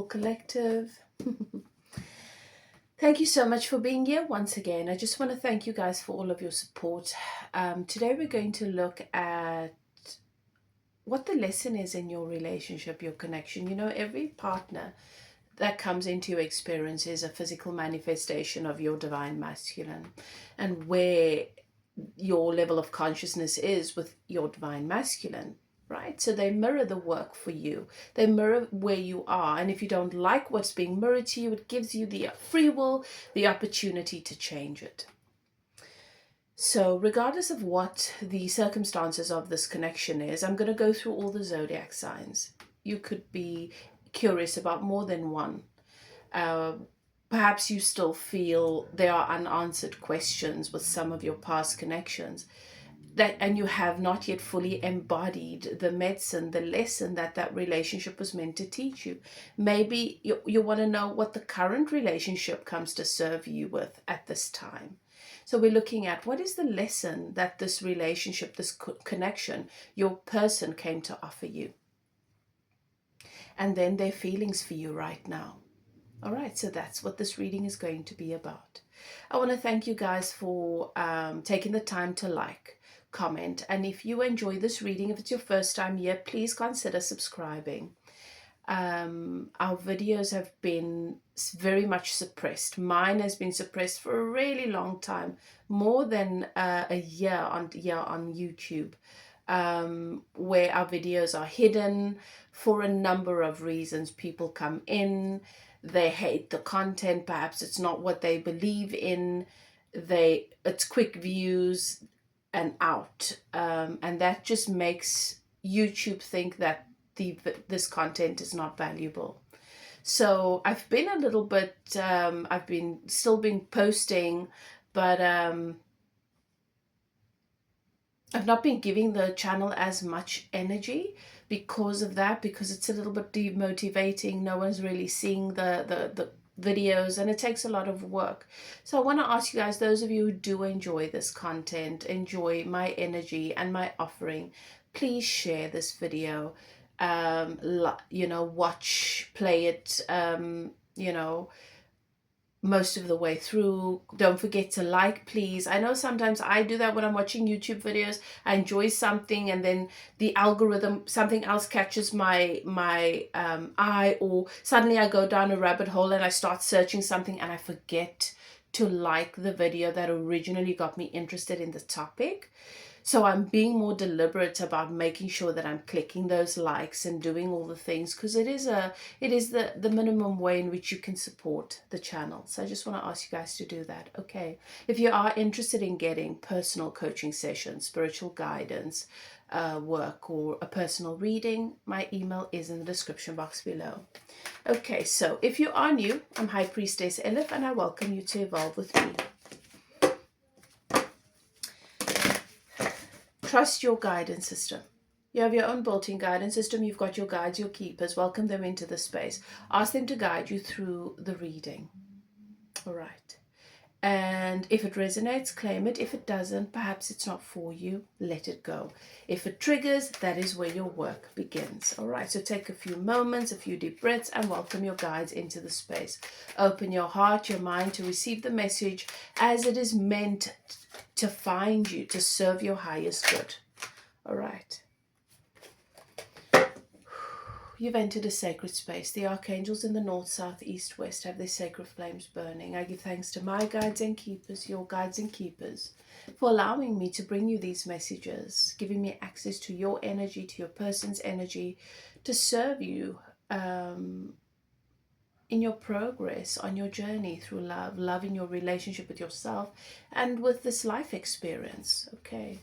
Collective. Thank you so much for being here once again. I just want to thank you guys for all of your support. Today we're going to look at what the lesson is in your relationship, your connection. You know, every partner that comes into your experience is a physical manifestation of your divine masculine, and where your level of consciousness is with your divine masculine, right? So they mirror the work for you. They mirror where you are. And if you don't like what's being mirrored to you, it gives you the free will, the opportunity to change it. So regardless of what the circumstances of this connection is, I'm going to go through all the zodiac signs. You could be curious about more than one. Perhaps you still feel there are unanswered questions with some of your past connections, and you have not yet fully embodied the medicine, the lesson that relationship was meant to teach you. Maybe you want to know what the current relationship comes to serve you with at this time. So we're looking at what is the lesson that this relationship, this connection, your person came to offer you. And then their feelings for you right now. All right, so that's what this reading is going to be about. I want to thank you guys for taking the time to like, comment, and if you enjoy this reading, if it's your first time here, please consider subscribing. Our videos have been very much suppressed. Mine has been suppressed for a really long time, more than a year on YouTube, where our videos are hidden for a number of reasons. People come in, they hate the content, perhaps it's not what they believe in, it's quick views and out, and that just makes YouTube think that this content is not valuable. So I've been a little bit, I've been still been posting, but I've not been giving the channel as much energy because of that, because it's a little bit demotivating. No one's really seeing the videos, and it takes a lot of work. So I want to ask you guys, those of you who do enjoy this content, enjoy my energy and my offering, please share this video. Watch, play it, most of the way through. Don't forget to like, please. I know sometimes I do that when I'm watching YouTube videos. I enjoy something and then the algorithm, something else catches my eye, or suddenly I go down a rabbit hole and I start searching something and I forget to like the video that originally got me interested in the topic. So I'm being more deliberate about making sure that I'm clicking those likes and doing all the things, because it is the minimum way in which you can support the channel. So I just want to ask you guys to do that. Okay. If you are interested in getting personal coaching sessions, spiritual guidance, work, or a personal reading, my email is in the description box below. Okay, so if you are new, I'm High Priestess Elif, and I welcome you to evolve with me. Trust your guidance system. You have your own built-in guidance system. You've got your guides, your keepers. Welcome them into the space. Ask them to guide you through the reading. All right. And if it resonates, claim it. If it doesn't, perhaps it's not for you. Let it go. If it triggers, that is where your work begins. All right. So take a few moments, a few deep breaths, and welcome your guides into the space. Open your heart, your mind to receive the message as it is meant to find you, to serve your highest good. All right. You've entered a sacred space. The archangels in the north, south, east, west have their sacred flames burning. I give thanks to my guides and keepers, your guides and keepers, for allowing me to bring you these messages, giving me access to your energy, to your person's energy, to serve you in your progress on your journey through love in your relationship with yourself and with this life experience. Okay.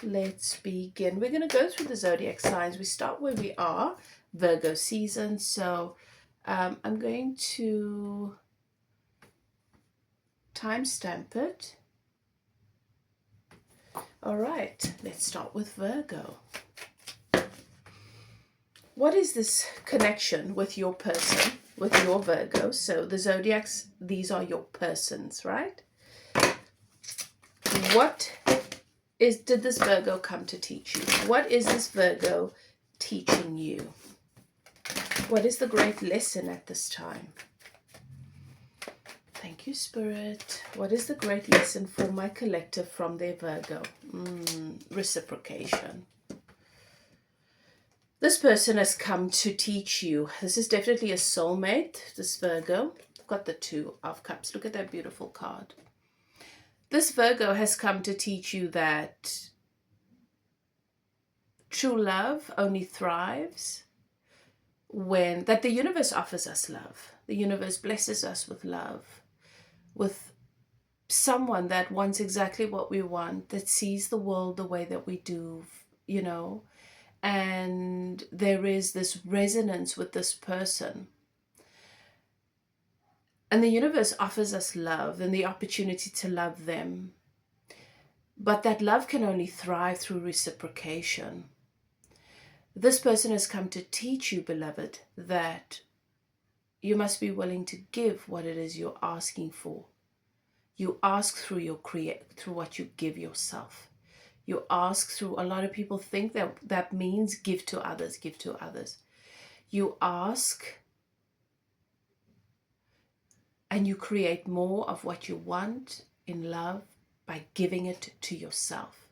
Let's begin. We're going to go through the zodiac signs. We start where we are, Virgo season. So I'm going to timestamp it. All right, let's start with Virgo. What is this connection with your person, with your Virgo? So the zodiacs, these are your persons, right? What did this Virgo come to teach you? What is this Virgo teaching you? What is the great lesson at this time? Thank you, Spirit. What is the great lesson for my collective from their Virgo? Reciprocation. This person has come to teach you. This is definitely a soulmate, this Virgo. I've got the Two of Cups. Look at that beautiful card. This Virgo has come to teach you that true love only thrives that the universe offers us love. The universe blesses us with love, with someone that wants exactly what we want, that sees the world the way that we do, you know, and there is this resonance with this person. And the universe offers us love and the opportunity to love them. But that love can only thrive through reciprocation. This person has come to teach you, beloved, that you must be willing to give what it is you're asking for. You ask through through what you give yourself. You ask through, a lot of people think that means give to others, give to others. You ask and you create more of what you want in love by giving it to yourself,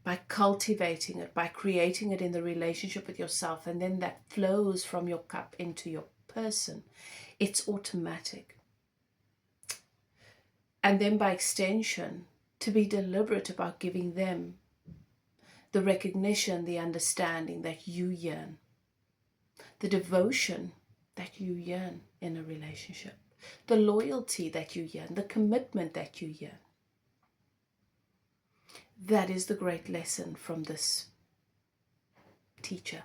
by cultivating it, by creating it in the relationship with yourself, and then that flows from your cup into your person. It's automatic. And then by extension, to be deliberate about giving them the recognition, the understanding that you yearn, the devotion that you yearn in a relationship, the loyalty that you yearn, the commitment that you yearn. That is the great lesson from this teacher.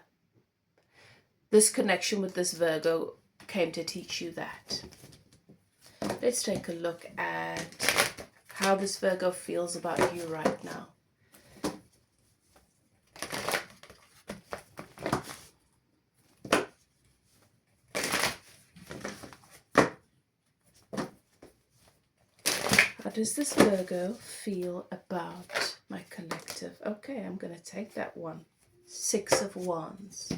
This connection with this Virgo came to teach you that. Let's take a look at how this Virgo feels about you right now. How does this Virgo feel about my collective? Okay, I'm going to take that one. Six of Wands.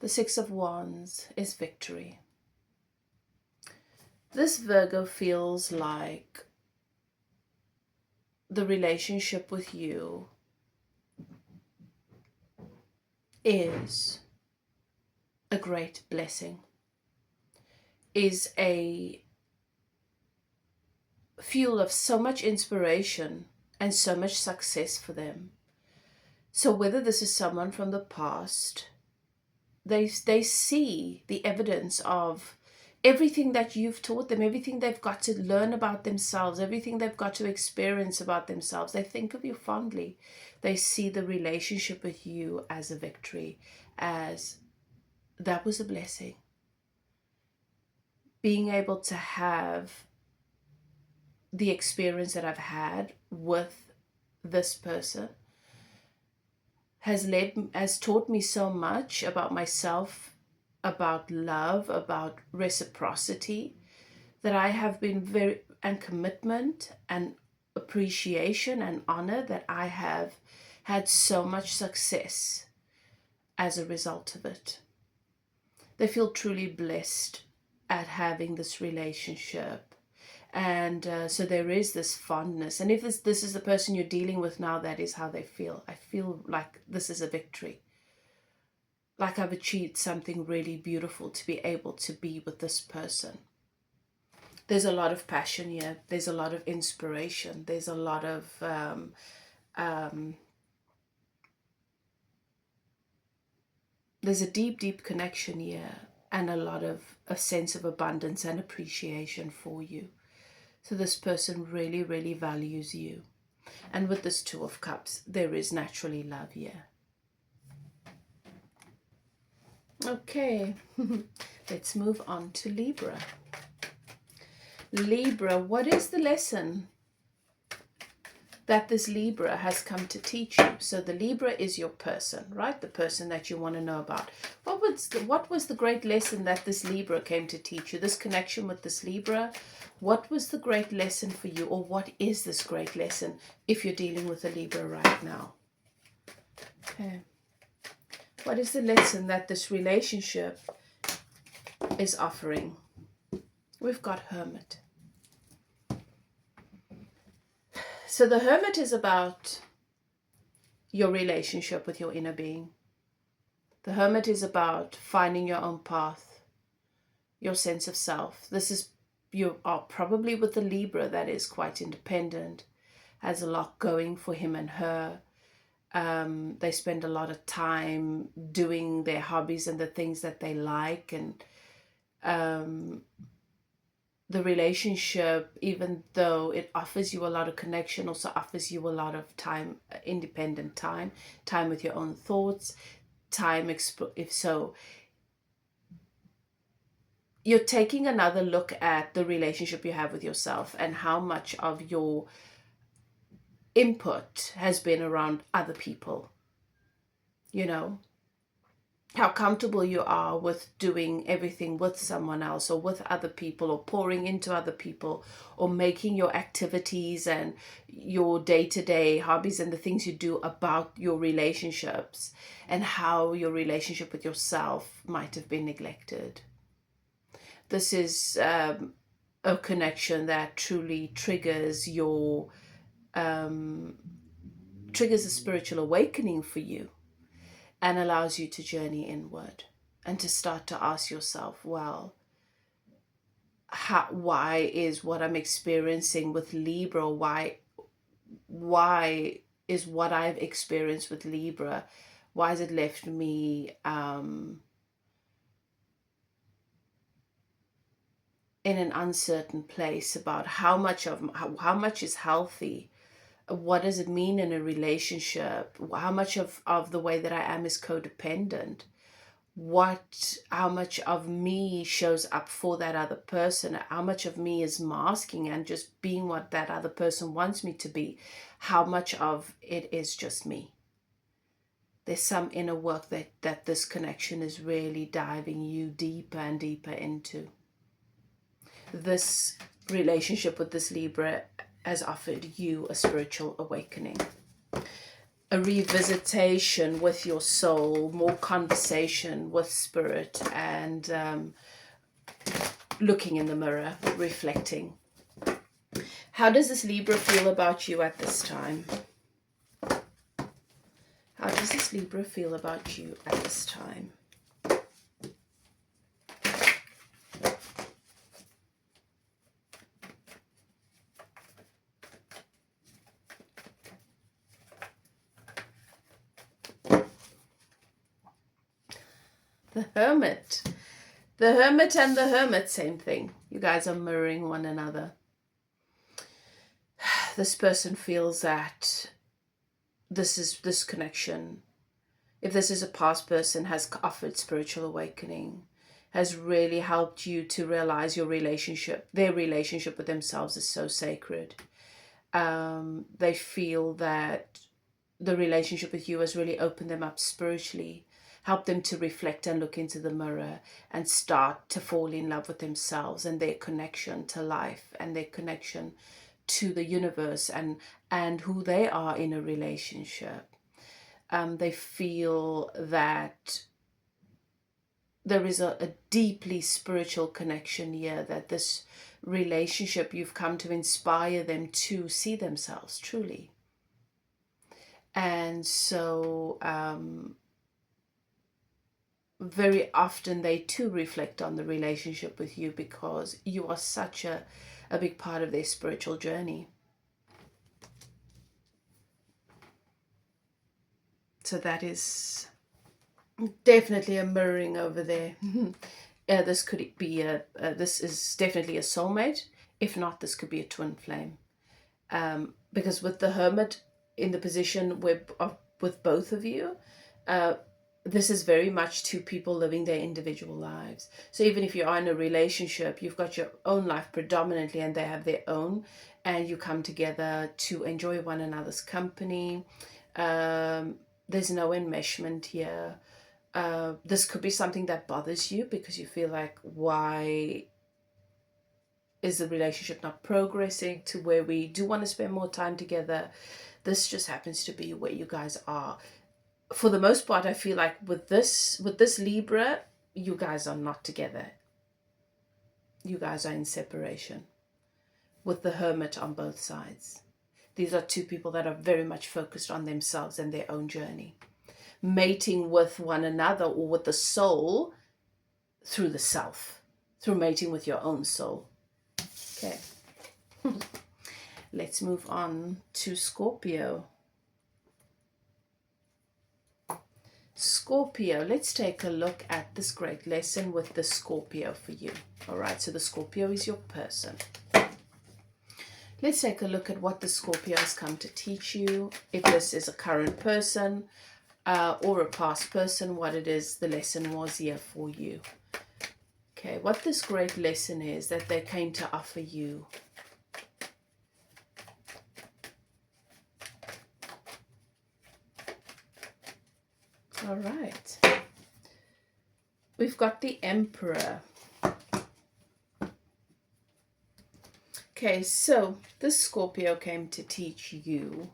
The Six of Wands is victory. This Virgo feels like the relationship with you is a great blessing, is a fuel of so much inspiration and so much success for them. So whether this is someone from the past, they see the evidence of everything that you've taught them, everything they've got to learn about themselves, everything they've got to experience about themselves. They think of you fondly. They see the relationship with you as a victory, as that was a blessing. Being able to have the experience that I've had with this person has taught me so much about myself, about love, about reciprocity, that I have been and commitment and appreciation and honor, that I have had so much success as a result of it. They feel truly blessed at having this relationship. And so there is this fondness. And if this is the person you're dealing with now, that is how they feel. I feel like this is a victory. Like I've achieved something really beautiful to be able to be with this person. There's a lot of passion here. There's a lot of inspiration. There's a lot of there's a deep, deep connection here, and a lot of a sense of abundance and appreciation for you. So this person really, really values you. And with this Two of Cups, there is naturally love here. Okay, let's move on to Libra. Libra, what is the lesson that this Libra has come to teach you? So the Libra is your person, right? The person that you want to know about. What was the great lesson that this Libra came to teach you? This connection with this Libra, what was the great lesson for you? Or what is this great lesson if you're dealing with a Libra right now? Okay. What is the lesson that this relationship is offering? We've got Hermit. So the Hermit is about your relationship with your inner being. The Hermit is about finding your own path, your sense of self. You are probably with the Libra that is quite independent, has a lot going for him and her. They spend a lot of time doing their hobbies and the things that they like, and the relationship, even though it offers you a lot of connection, also offers you a lot of time, independent time with your own thoughts, you're taking another look at the relationship you have with yourself and how much of your input has been around other people. You know, how comfortable you are with doing everything with someone else or with other people, or pouring into other people, or making your activities and your day-to-day hobbies and the things you do about your relationships, and how your relationship with yourself might have been neglected. This is a connection that truly triggers a spiritual awakening for you, and allows you to journey inward and to start to ask yourself, well, why is what I'm experiencing with Libra, why is what I've experienced with Libra, why has it left me in an uncertain place about how much is healthy? What does it mean in a relationship? How much of the way that I am is codependent? How much of me shows up for that other person? How much of me is masking and just being what that other person wants me to be? How much of it is just me? There's some inner work that this connection is really diving you deeper and deeper into. This relationship with this Libra has offered you a spiritual awakening, a revisitation with your soul, more conversation with spirit, and looking in the mirror, reflecting. How does this Libra feel about you at this time? How does this Libra feel about you at this time? The Hermit. The Hermit and the Hermit, same thing. You guys are mirroring one another. This person feels that this connection, if this is a past person, has offered spiritual awakening, has really helped you to realize their relationship with themselves is so sacred. They feel that the relationship with you has really opened them up spiritually, help them to reflect and look into the mirror and start to fall in love with themselves and their connection to life and their connection to the universe and who they are in a relationship. They feel that there is a deeply spiritual connection here, that this relationship, you've come to inspire them to see themselves truly. And so very often they too reflect on the relationship with you, because you are such a big part of their spiritual journey. So that is definitely a mirroring over there. This could be this is definitely a soulmate. If not, this could be a twin flame. Because with the Hermit in the position with both of you, this is very much two people living their individual lives. So even if you are in a relationship, you've got your own life predominantly and they have their own, and you come together to enjoy one another's company. There's no enmeshment here. This could be something that bothers you because you feel like, why is the relationship not progressing to where we do want to spend more time together? This just happens to be where you guys are. for the most part, I feel like with this Libra, you guys are not together. You guys are in separation, with the Hermit on both sides. These are two people that are very much focused on themselves and their own journey, mating with one another or with the soul through the self, through mating with your own soul. Okay. Let's move on to Scorpio. Scorpio, let's take a look at this great lesson with the Scorpio for you. All right, so the Scorpio is your person. Let's take a look at what the Scorpio has come to teach you. If this is a current person or a past person, what it is, the lesson was here for you. Okay, what this great lesson is that they came to offer you. All right. We've got the Emperor. Okay, so this Scorpio came to teach you.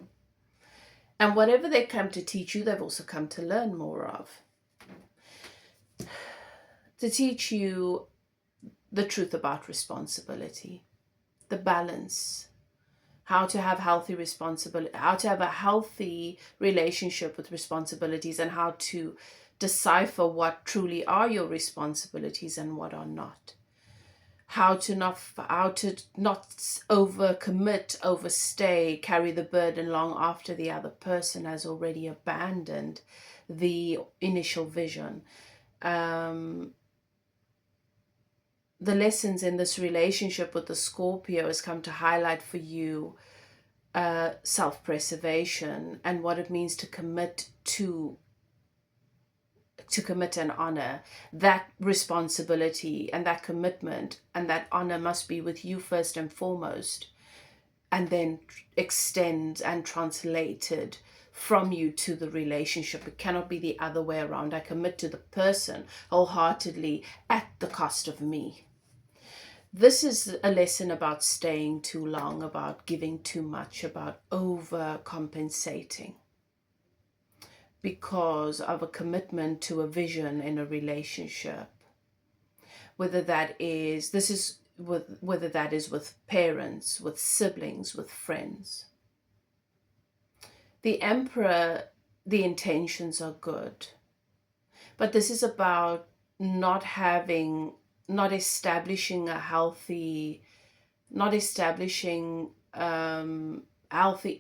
And whatever they come to teach you, they've also come to learn more of. To teach you the truth about responsibility, the balance, how to have healthy responsibility, how to have a healthy relationship with responsibilities, and how to decipher what truly are your responsibilities and what are not. How to not overcommit, overstay, carry the burden long after the other person has already abandoned the initial vision. The lessons in this relationship with the Scorpio has come to highlight for you self-preservation and what it means to commit and honor that responsibility, and that commitment and that honor must be with you first and foremost, and then extend and translated from you to the relationship. It cannot be the other way around. I commit to the person wholeheartedly at the cost of me. This is a lesson about staying too long, about giving too much, about overcompensating because of a commitment to a vision in a relationship. Whether that is with parents, with siblings, with friends. The Emperor, the intentions are good, but this is about not establishing healthy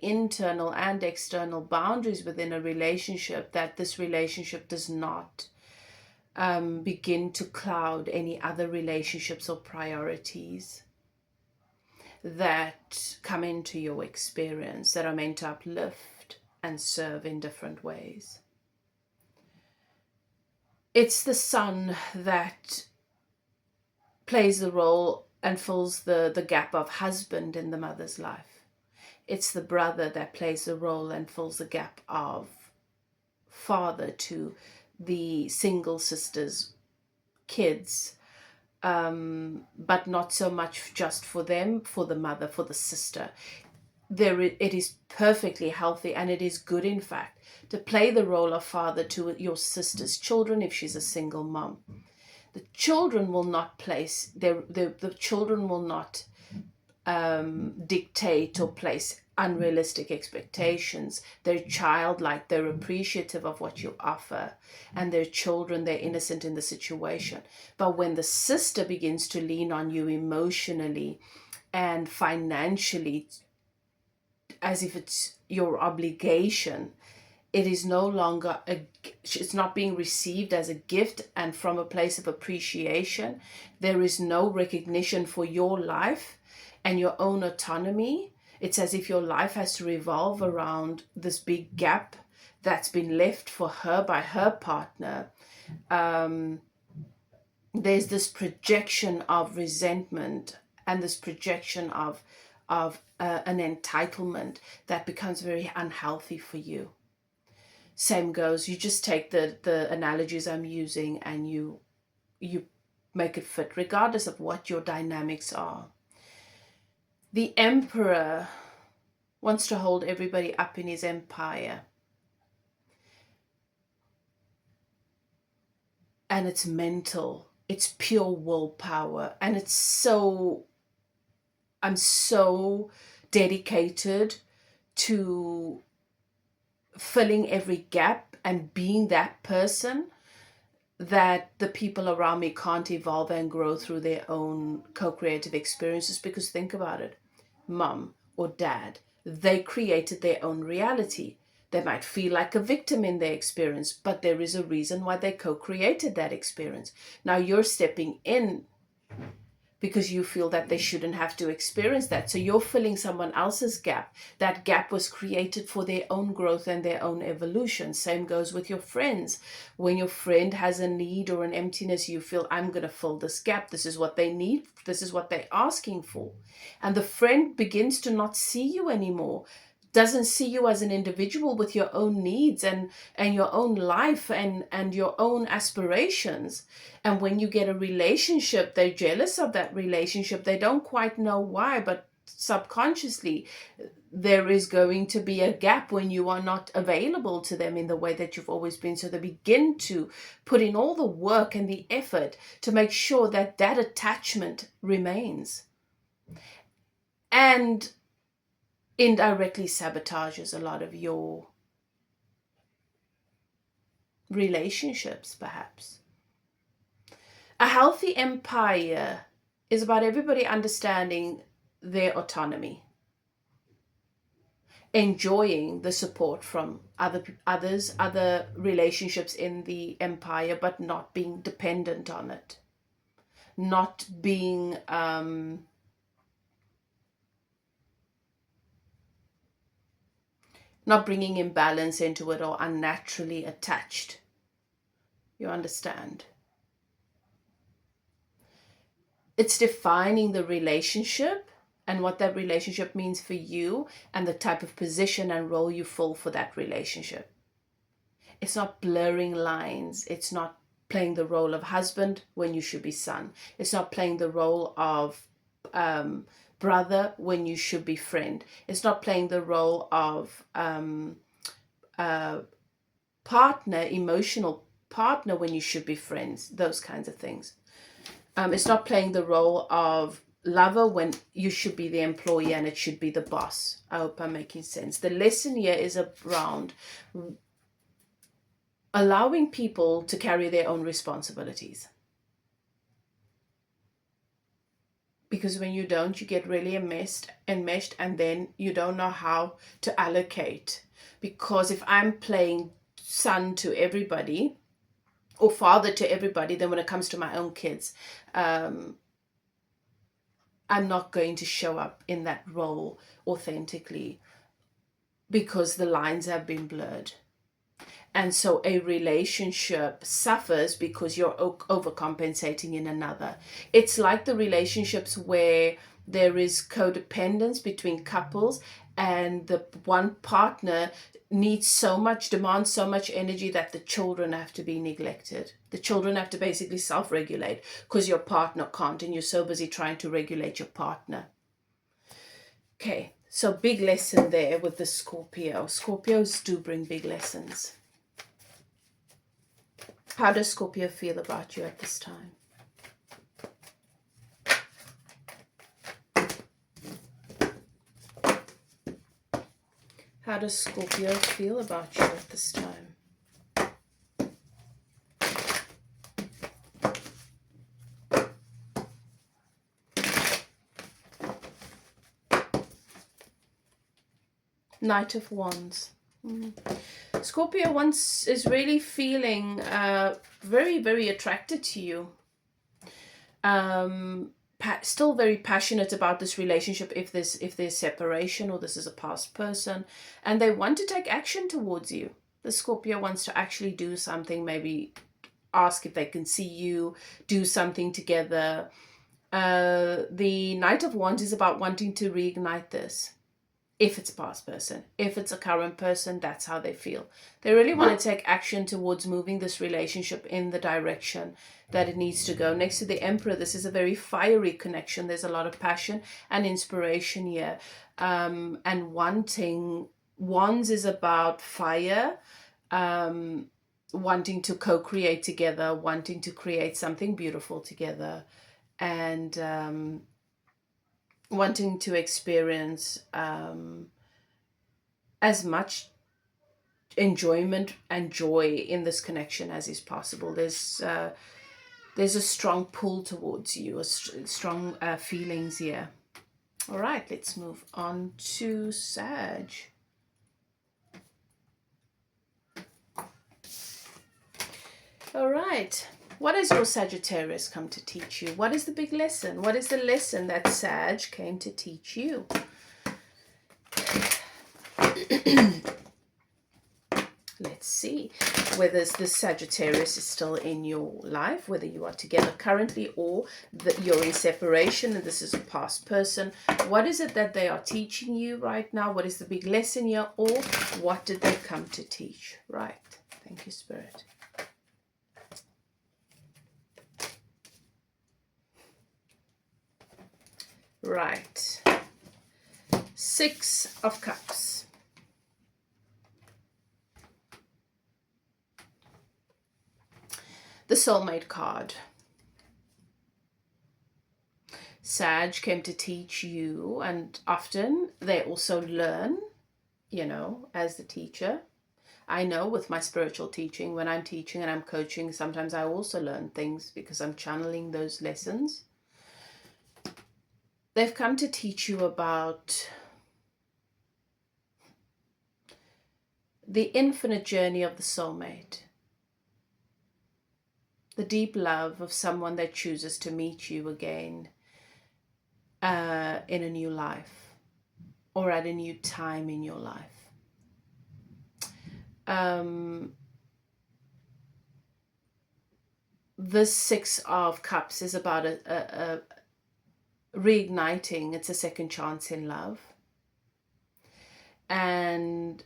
internal and external boundaries within a relationship, that this relationship does not begin to cloud any other relationships or priorities that come into your experience, that are meant to uplift and serve in different ways. It's the Sun that plays the role and fills the gap of husband in the mother's life. It's the brother that plays the role and fills the gap of father to the single sister's kids, but not so much just for them, for the mother, for the sister. It is perfectly healthy, and it is good, in fact, to play the role of father to your sister's children if she's a single mom. The children will not place the children will not dictate or place unrealistic expectations. They're childlike, they're appreciative of what you offer, and they're children, they're innocent in the situation. But when the sister begins to lean on you emotionally and financially, as if it's your obligation, it is no longer it's not being received as a gift and from a place of appreciation. There is no recognition for your life and your own autonomy. It's as if your life has to revolve around this big gap that's been left for her by her partner. There's this projection of resentment and this projection of an entitlement that becomes very unhealthy for you. Same goes, you just take the analogies I'm using and you make it fit regardless of what your dynamics are. The Emperor wants to hold everybody up in his empire. and it's mental. It's pure willpower. And I'm so dedicated to filling every gap and being that person that the people around me can't evolve and grow through their own co-creative experiences. Because think about it, mum or dad, they created their own reality. They might feel like a victim in their experience, but there is a reason why they co-created that experience. Now you're stepping in because you feel that they shouldn't have to experience that. So you're filling someone else's gap. That gap was created for their own growth and their own evolution. Same goes with your friends. When your friend has a need or an emptiness, you feel, I'm going to fill this gap. This is what they need. This is what they're asking for. And the friend begins to not see you anymore, doesn't see you as an individual with your own needs and your own life and your own aspirations. And when you get a relationship, they're jealous of that relationship. They don't quite know why, but subconsciously there is going to be a gap when you are not available to them in the way that you've always been. So they begin to put in all the work and the effort to make sure that that attachment remains, and indirectly sabotages a lot of your relationships, perhaps. A healthy empire is about everybody understanding their autonomy, enjoying the support from other relationships in the empire, but not being dependent on it, not being not bringing imbalance into it or unnaturally attached. You understand? It's defining the relationship and what that relationship means for you and the type of position and role you fill for that relationship. It's not blurring lines. It's not playing the role of husband when you should be son. It's not playing the role of brother when you should be friend. It's not playing the role of partner, emotional partner when you should be friends, those kinds of things. It's not playing the role of lover when you should be the employee and it should be the boss. I hope I'm making sense. The lesson here is around allowing people to carry their own responsibilities. Because when you don't, you get really enmeshed, and then you don't know how to allocate. Because if I'm playing son to everybody or father to everybody, then when it comes to my own kids, I'm not going to show up in that role authentically because the lines have been blurred. And so a relationship suffers because you're overcompensating in another. It's like the relationships where there is codependence between couples and the one partner demands so much energy that the children have to be neglected. The children have to basically self-regulate because your partner can't, and you're so busy trying to regulate your partner. Okay, so big lesson there with the Scorpio. Scorpios do bring big lessons. How does Scorpio feel about you at this time? How does Scorpio feel about you at this time? Knight of Wands. Scorpio is really feeling very, very attracted to you. Still very passionate about this relationship if there's separation or this is a past person, and they want to take action towards you. The Scorpio wants to actually do something, maybe ask if they can see you, do something together. The Knight of Wands is about wanting to reignite this. If it's a past person, if it's a current person, that's how they feel. They really want to take action towards moving this relationship in the direction that it needs to go. Next to the Emperor, this is a very fiery connection. There's a lot of passion and inspiration here. And wanting. Wands is about fire. wanting to co-create together, wanting to create something beautiful together, and wanting to experience as much enjoyment and joy in this connection as is possible. There's a strong pull towards you, strong feelings here. All right, let's move on to Sag. All right, what has your Sagittarius come to teach you? What is the big lesson? What is the lesson that Sag came to teach you? Let's see whether the Sagittarius is still in your life, whether you are together currently or that you're in separation and this is a past person. What is it that they are teaching you right now? What is the big lesson here, or what did they come to teach? Right. Thank you, Spirit. Right. 6 of Cups. The Soulmate card. Sag came to teach you, and often they also learn, you know, as the teacher. I know with my spiritual teaching, when I'm teaching and I'm coaching, sometimes I also learn things because I'm channeling those lessons. They've come to teach you about the infinite journey of the soulmate, the deep love of someone that chooses to meet you again in a new life or at a new time in your life. This 6 of Cups is about a reigniting. It's a second chance in love, and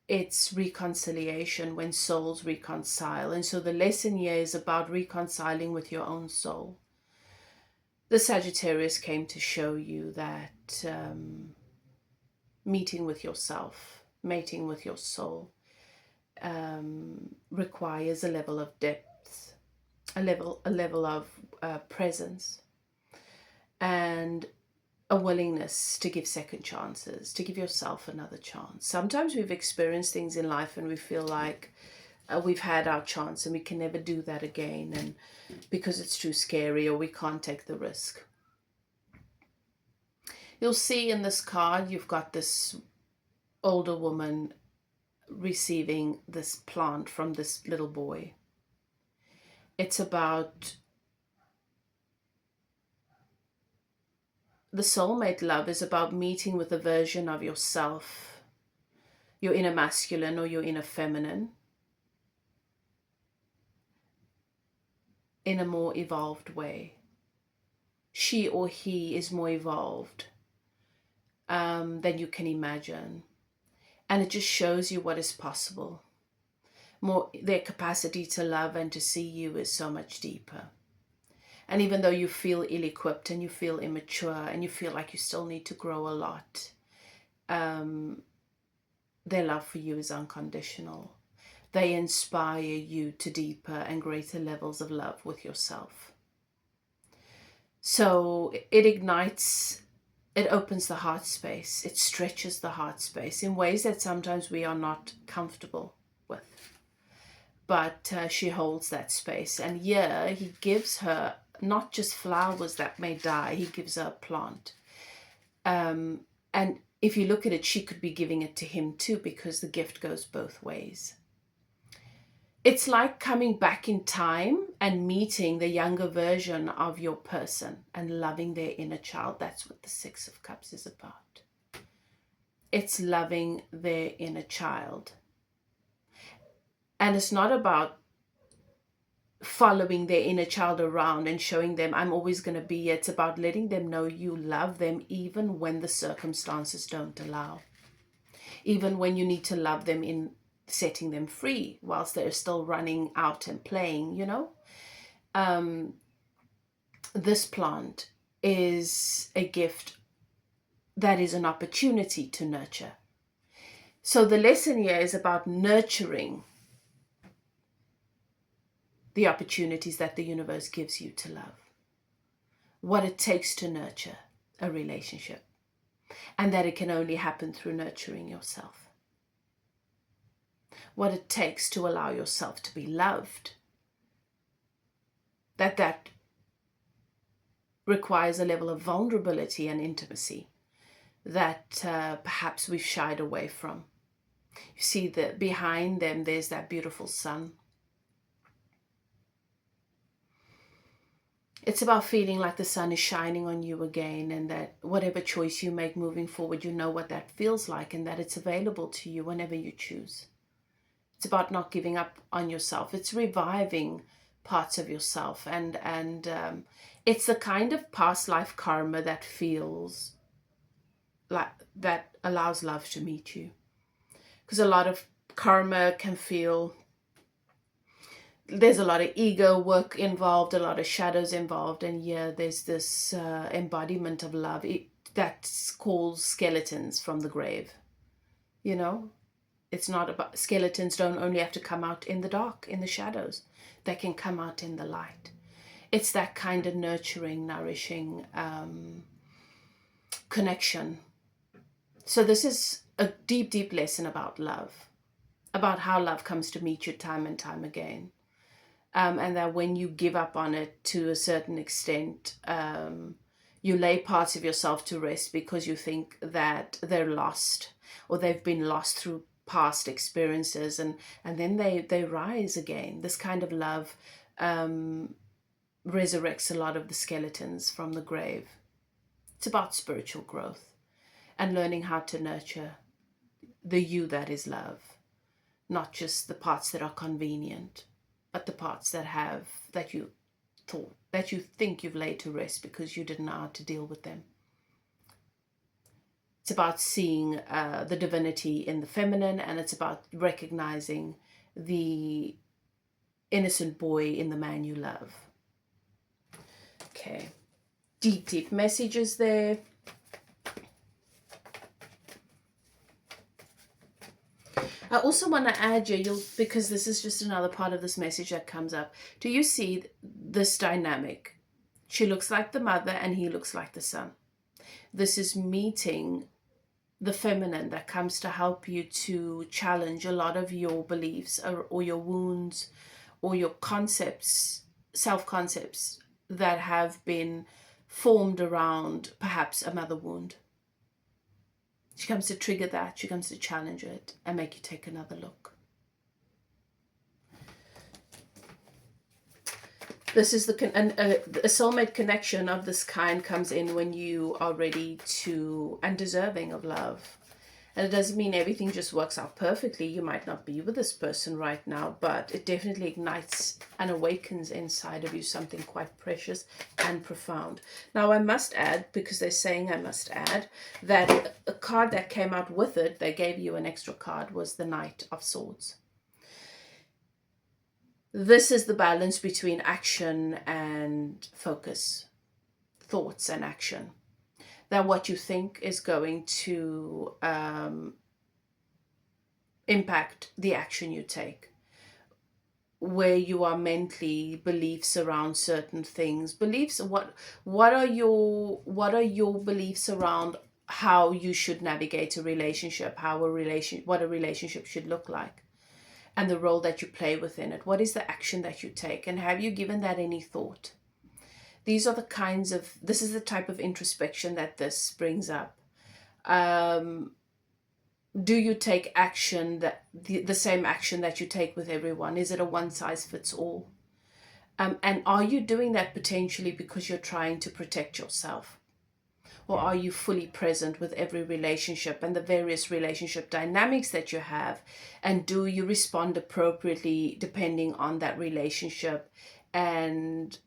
it's reconciliation, when souls reconcile. And so the lesson here is about reconciling with your own soul. The Sagittarius came to show you that meeting with yourself, mating with your soul, requires a level of depth, a level of presence, and a willingness to give second chances, to give yourself another chance. Sometimes we've experienced things in life and we feel like we've had our chance and we can never do that again, and because it's too scary or we can't take the risk. You'll see in this card, you've got this older woman receiving this plant from this little boy. It's about the soulmate love is about meeting with a version of yourself, your inner masculine or your inner feminine, in a more evolved way. She or he is more evolved than you can imagine. And it just shows you what is possible. Their capacity to love and to see you is so much deeper. And even though you feel ill-equipped and you feel immature and you feel like you still need to grow a lot, their love for you is unconditional. They inspire you to deeper and greater levels of love with yourself. So it ignites, it opens the heart space, it stretches the heart space in ways that sometimes we are not comfortable with. But she holds that space. And here he gives her not just flowers that may die, he gives her a plant. And if you look at it, she could be giving it to him too, because the gift goes both ways. It's like coming back in time and meeting the younger version of your person and loving their inner child. That's what the 6 of Cups is about. It's loving their inner child. And it's not about following their inner child around and showing them, I'm always going to be here. It's about letting them know you love them even when the circumstances don't allow. Even when you need to love them in setting them free whilst they're still running out and playing, you know. This plant is a gift that is an opportunity to nurture. So the lesson here is about nurturing the opportunities that the universe gives you to love, what it takes to nurture a relationship, and that it can only happen through nurturing yourself. What it takes to allow yourself to be loved, that requires a level of vulnerability and intimacy that perhaps we've shied away from. You see that behind them, there's that beautiful sun. It's about feeling like the sun is shining on you again, and that whatever choice you make moving forward, you know what that feels like, and that it's available to you whenever you choose. It's about not giving up on yourself. It's reviving parts of yourself, and it's the kind of past life karma that feels like, that allows love to meet you. Because a lot of karma can feel, there's a lot of ego work involved, a lot of shadows involved, and there's this embodiment of love that's called skeletons from the grave. You know, it's not about, skeletons don't only have to come out in the dark, in the shadows. They can come out in the light. It's that kind of nurturing, nourishing connection. So this is a deep, deep lesson about love, about how love comes to meet you time and time again. And that when you give up on it to a certain extent, you lay parts of yourself to rest because you think that they're lost, or they've been lost through past experiences, and then they rise again. This kind of love resurrects a lot of the skeletons from the grave. It's about spiritual growth and learning how to nurture the you that is love, not just the parts that are convenient, but the parts that you think you've laid to rest because you didn't know how to deal with them. It's about seeing the divinity in the feminine, and it's about recognizing the innocent boy in the man you love. Okay, deep, deep messages there. I also want to add you, because this is just another part of this message that comes up. Do you see this dynamic? She looks like the mother and he looks like the son. This is meeting the feminine that comes to help you to challenge a lot of your beliefs or your wounds or your concepts, self-concepts that have been formed around perhaps a mother wound. She comes to trigger that. She comes to challenge it and make you take another look. This is a soulmate connection of this kind comes in when you are ready to and deserving of love. And it doesn't mean everything just works out perfectly. You might not be with this person right now, but it definitely ignites and awakens inside of you something quite precious and profound. Now, I must add, because they're saying I must add, that a card that came out with it, they gave you an extra card, was the Knight of Swords. This is the balance between action and focus, thoughts and action. That what you think is going to impact the action you take. Where you are mentally, beliefs around certain things. Beliefs, what are your beliefs around how you should navigate a relationship, what a relationship should look like, and the role that you play within it. What is the action that you take, and have you given that any thought? These are this is the type of introspection that this brings up. Do you take action, that the same action that you take with everyone? Is it a one size fits all? And are you doing that potentially because you're trying to protect yourself? Or are you fully present with every relationship and the various relationship dynamics that you have? And do you respond appropriately depending on that relationship and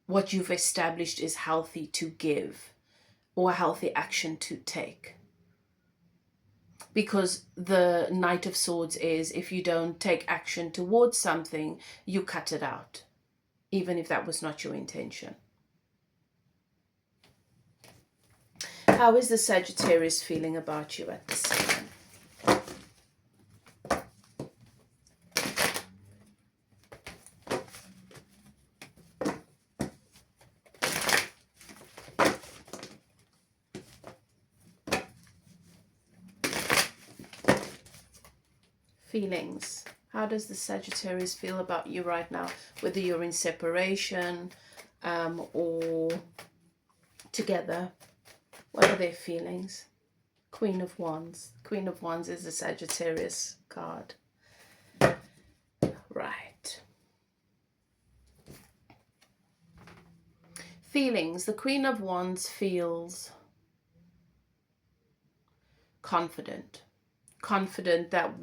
what you've established is healthy to give or healthy action to take? Because the Knight of Swords is, if you don't take action towards something, you cut it out, even if that was not your intention. How is the Sagittarius feeling about you at this time? Feelings. How does the Sagittarius feel about you right now? Whether you're in separation or together. What are their feelings? Queen of Wands. Queen of Wands is the Sagittarius card. Right. Feelings. The Queen of Wands feels confident. Confident that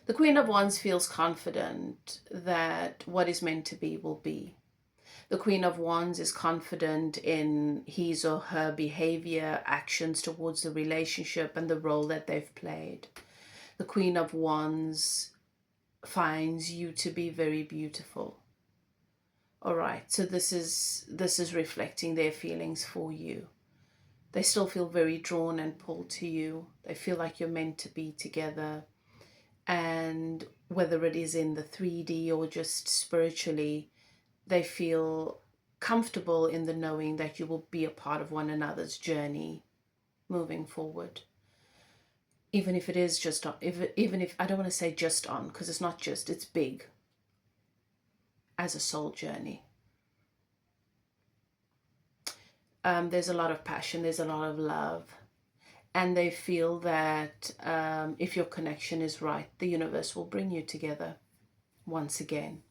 the Queen of Wands feels confident that what is meant to be will be. The Queen of Wands is confident in his or her behavior, actions towards the relationship and the role that they've played. The Queen of Wands finds you to be very beautiful. All right, so this is reflecting their feelings for you. They still feel very drawn and pulled to you. They feel like you're meant to be together. And whether it is in the 3D or just spiritually, they feel comfortable in the knowing that you will be a part of one another's journey moving forward. Even if it is just on, even if I don't want to say just on, because it's not just, it's big as a soul journey. There's a lot of passion, there's a lot of love, and they feel that if your connection is right, the universe will bring you together once again.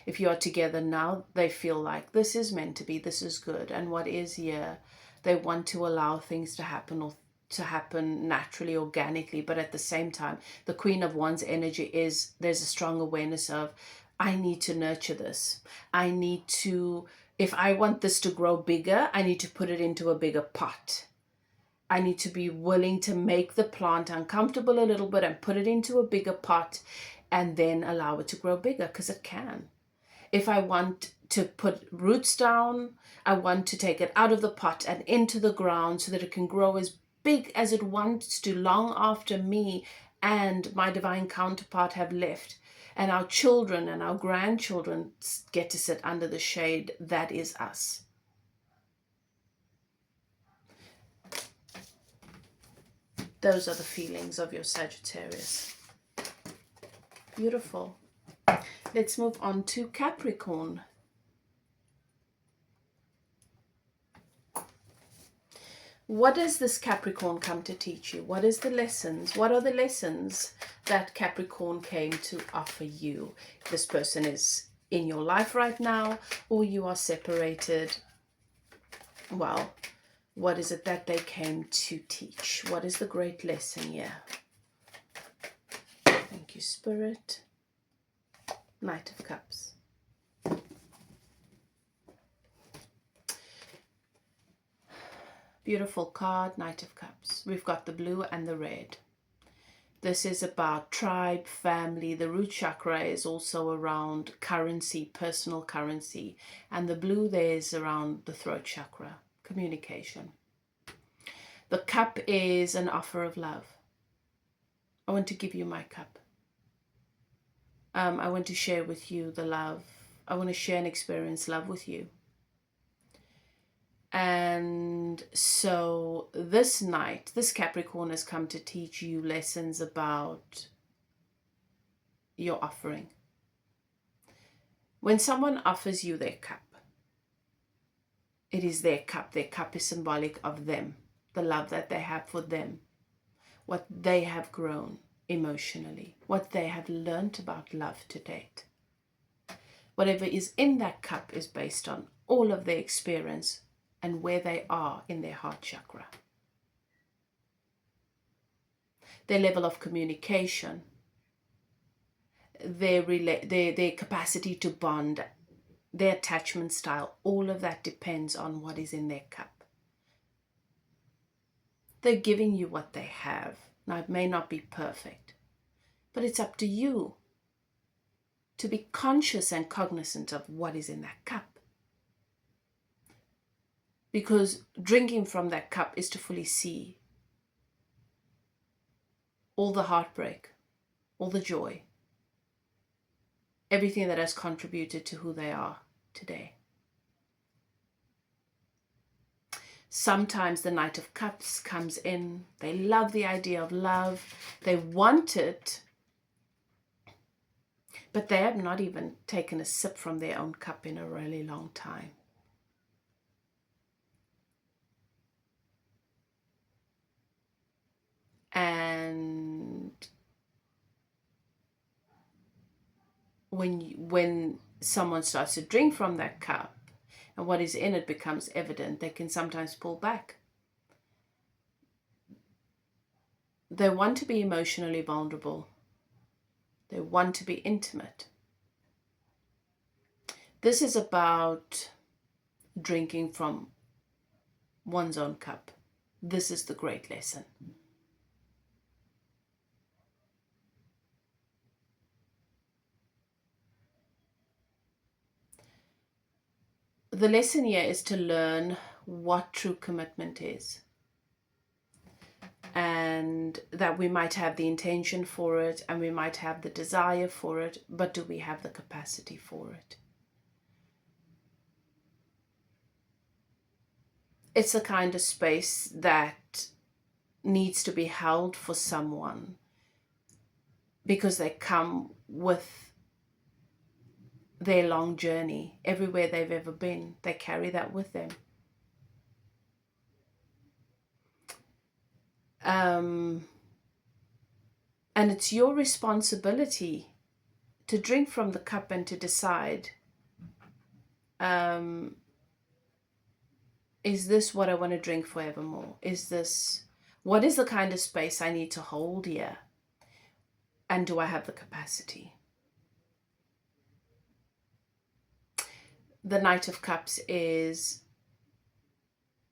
If you are together now, they feel like this is meant to be, this is good, and what is here, they want to allow things to happen or to happen naturally, organically, but at the same time, the Queen of Wands energy is, there's a strong awareness of, I need to nurture this. I need to, if I want this to grow bigger, I need to put it into a bigger pot. I need to be willing to make the plant uncomfortable a little bit and put it into a bigger pot and then allow it to grow bigger, because it can. If I want to put roots down, I want to take it out of the pot and into the ground so that it can grow as big as it wants to long after me and my divine counterpart have left. And our children and our grandchildren get to sit under the shade. That is us. Those are the feelings of your Sagittarius. Beautiful. Let's move on to Capricorn. What does this Capricorn come to teach you? What is the lessons? What are the lessons that Capricorn came to offer you? This person is in your life right now, or you are separated. Well, what is it that they came to teach? What is the great lesson here? Thank you, Spirit. Knight of Cups. Beautiful card, Knight of Cups. We've got the blue and the red. This is about tribe, family. The root chakra is also around currency, personal currency. And the blue there is around the throat chakra, communication. The cup is an offer of love. I want to give you my cup. I want to share with you the love. I want to share and experience love with you. And so this night, this Capricorn has come to teach you lessons about your offering. When someone offers you their cup, it is their cup. Their cup is symbolic of them, the love that they have for them, what they have grown emotionally, what they have learned about love to date. Whatever is in that cup is based on all of their experience and where they are in their heart chakra. Their level of communication, their capacity to bond, their attachment style, all of that depends on what is in their cup. They're giving you what they have. Now, it may not be perfect, but it's up to you to be conscious and cognizant of what is in that cup. Because drinking from that cup is to fully see all the heartbreak, all the joy, everything that has contributed to who they are today. Sometimes the Knight of Cups comes in. They love the idea of love. They want it, but they have not even taken a sip from their own cup in a really long time. And when someone starts to drink from that cup and what is in it becomes evident, they can sometimes pull back. They want to be emotionally vulnerable. They want to be intimate. This is about drinking from one's own cup. This is the great lesson. The lesson here is to learn what true commitment is. And that we might have the intention for it and we might have the desire for it, but do we have the capacity for it? It's a kind of space that needs to be held for someone because they come with their long journey. Everywhere they've ever been, they carry that with them. And it's your responsibility to drink from the cup and to decide, is this what I want to drink forevermore? What is the kind of space I need to hold here? And do I have the capacity? The Knight of Cups is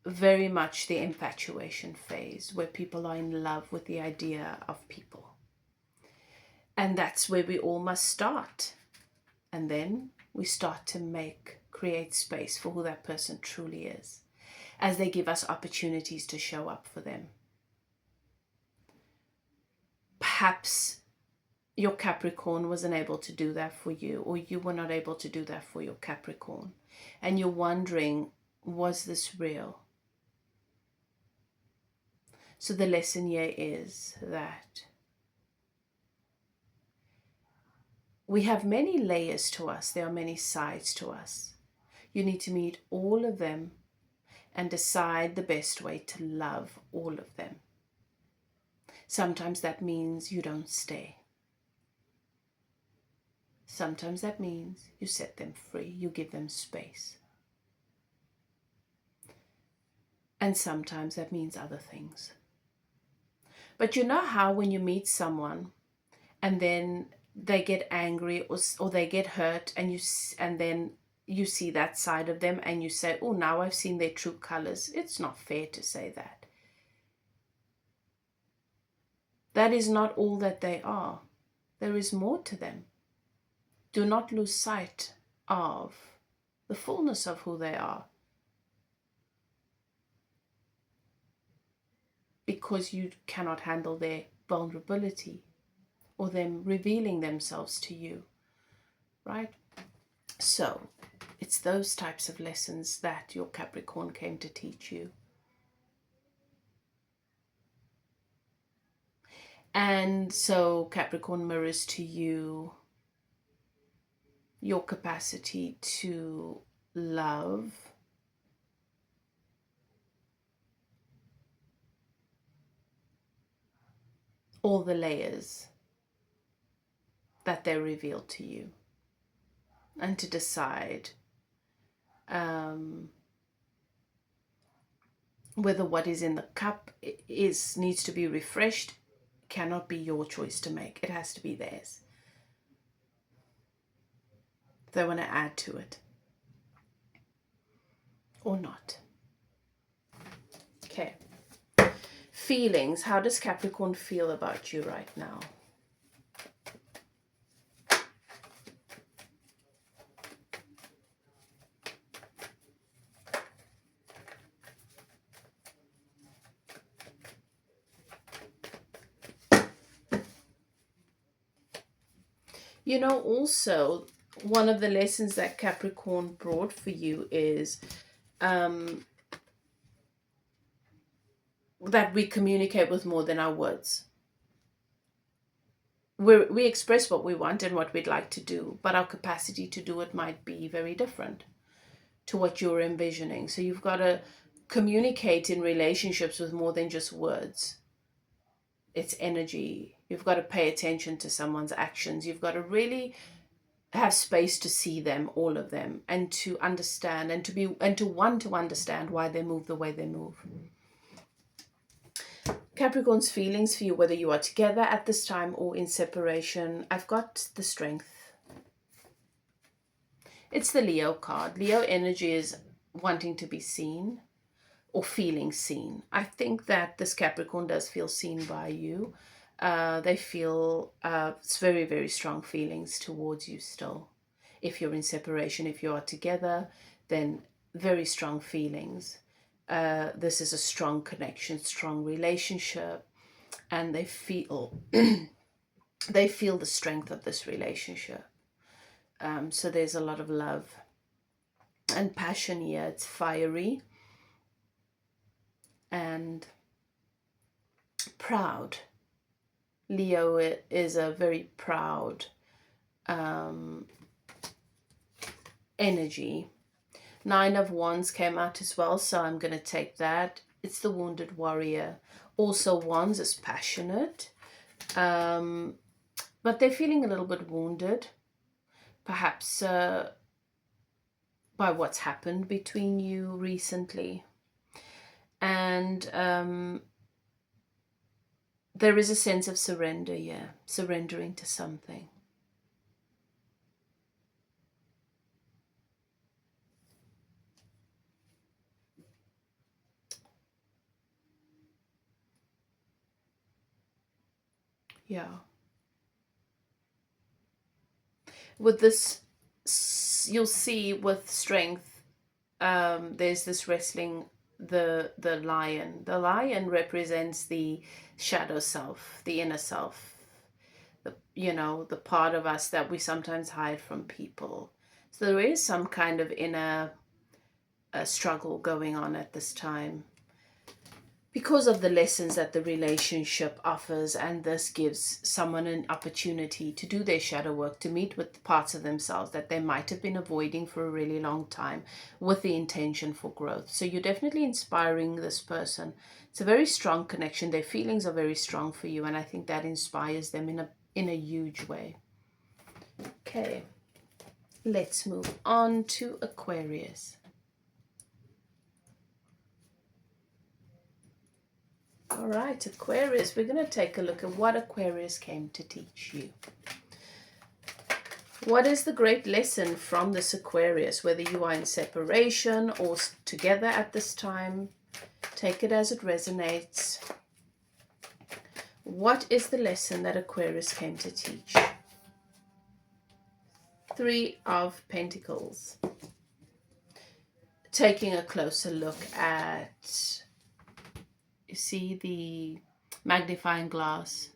very much the infatuation phase where people are in love with the idea of people. And that's where we all must start. And then we start to create space for who that person truly is, as they give us opportunities to show up for them. Perhaps your Capricorn wasn't able to do that for you, or you were not able to do that for your Capricorn. And you're wondering, was this real? So the lesson here is that we have many layers to us. There are many sides to us. You need to meet all of them and decide the best way to love all of them. Sometimes that means you don't stay. Sometimes that means you set them free. You give them space. And sometimes that means other things. But you know how when you meet someone and then they get angry or they get hurt and then you see that side of them and you say, oh, now I've seen their true colors. It's not fair to say that. That is not all that they are. There is more to them. Do not lose sight of the fullness of who they are, because you cannot handle their vulnerability or them revealing themselves to you, right? So it's those types of lessons that your Capricorn came to teach you. And so Capricorn mirrors to you your capacity to love, all the layers that they reveal to you, and to decide whether what is in the cup needs to be refreshed. Cannot be your choice to make. It has to be theirs. If they want to add to it or not. Okay. Feelings. How does Capricorn feel about you right now? You know, also, one of the lessons that Capricorn brought for you is that we communicate with more than our words. We express what we want and what we'd like to do, but our capacity to do it might be very different to what you're envisioning. So you've got to communicate in relationships with more than just words. It's energy. You've got to pay attention to someone's actions. You've got to really have space to see them, all of them, and to understand and to want to understand why they move the way they move. Capricorn's feelings for you, whether you are together at this time or in separation. I've got the Strength. It's the Leo card. Leo energy is wanting to be seen or feeling seen. I think that this Capricorn does feel seen by you. They feel it's very, very strong feelings towards you still. If you're in separation, if you are together, then very strong feelings. This is a strong connection, strong relationship, and they feel they feel the strength of this relationship. So there's a lot of love and passion here. It's fiery and proud. Leo is a very proud energy. 9 of Wands came out as well, so I'm going to take that. It's the Wounded Warrior. Also, Wands is passionate, but they're feeling a little bit wounded, perhaps by what's happened between you recently. And there is a sense of surrender here, surrendering to something. Yeah. With this, you'll see with Strength, there's this wrestling the lion. The lion represents the shadow self, the inner self, the part of us that we sometimes hide from people. So there is some kind of inner struggle going on at this time because of the lessons that the relationship offers, and this gives someone an opportunity to do their shadow work, to meet with parts of themselves that they might have been avoiding for a really long time with the intention for growth. So you're definitely inspiring this person. It's a very strong connection. Their feelings are very strong for you, and I think that inspires them in a huge way. Okay, let's move on to Aquarius. All right, Aquarius, we're going to take a look at what Aquarius came to teach you. What is the great lesson from this Aquarius, whether you are in separation or together at this time? Take it as it resonates. What is the lesson that Aquarius came to teach? 3 of Pentacles. Taking a closer look at, you see the magnifying glass,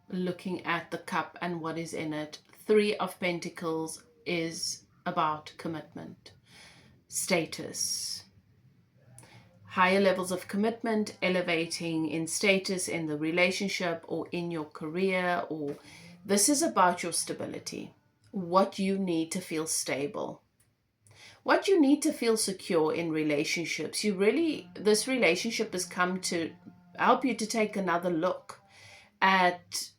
looking at the cup and what is in it. 3 of Pentacles is about commitment, status, higher levels of commitment, elevating in status in the relationship or in your career, or this is about your stability, what you need to feel stable, what you need to feel secure in relationships. This relationship has come to help you to take another look at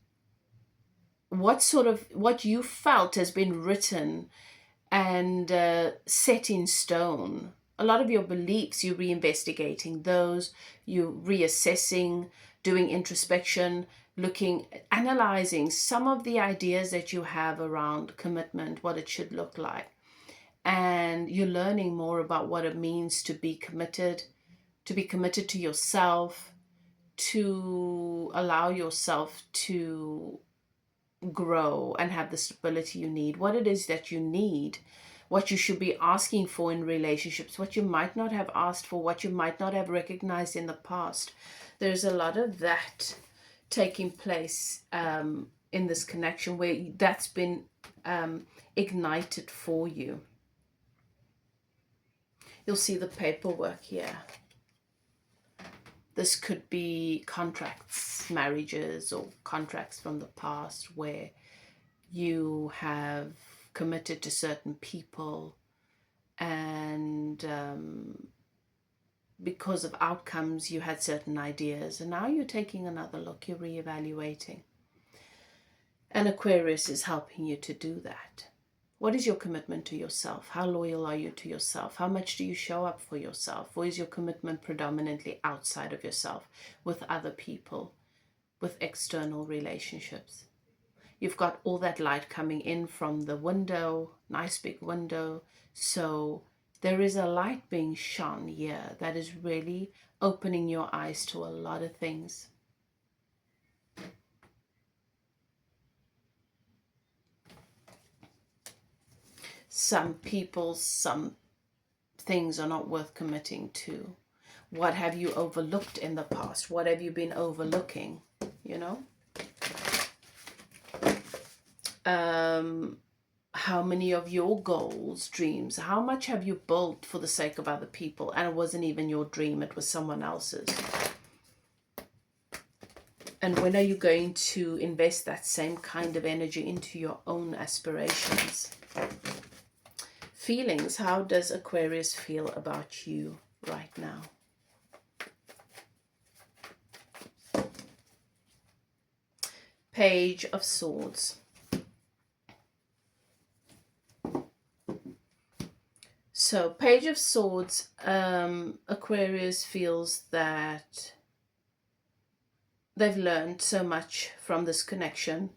what you felt has been written and set in stone. A lot of your beliefs, you're reinvestigating those, you're reassessing, doing introspection, analyzing some of the ideas that you have around commitment, what it should look like. And you're learning more about what it means to be committed to yourself, to allow yourself to grow and have the stability you need, what it is that you need, what you should be asking for in relationships, what you might not have asked for, what you might not have recognized in the past. There's a lot of that taking place in this connection where that's been ignited for you. You'll see the paperwork here. This could be contracts, marriages, or contracts from the past where you have committed to certain people, and because of outcomes you had certain ideas, and now you're taking another look, you're reevaluating. And Aquarius is helping you to do that. What is your commitment to yourself? How loyal are you to yourself? How much do you show up for yourself? Or is your commitment predominantly outside of yourself, with other people, with external relationships? You've got all that light coming in from the window, nice big window. So there is a light being shone here that is really opening your eyes to a lot of things. Some people, some things are not worth committing to. What have you overlooked in the past? What have you been overlooking? You know? How many of your goals, dreams, how much have you built for the sake of other people, and it wasn't even your dream, it was someone else's? And when are you going to invest that same kind of energy into your own aspirations? Feelings, how does Aquarius feel about you right now? Page of Swords. So, Page of Swords, Aquarius feels that they've learned so much from this connection.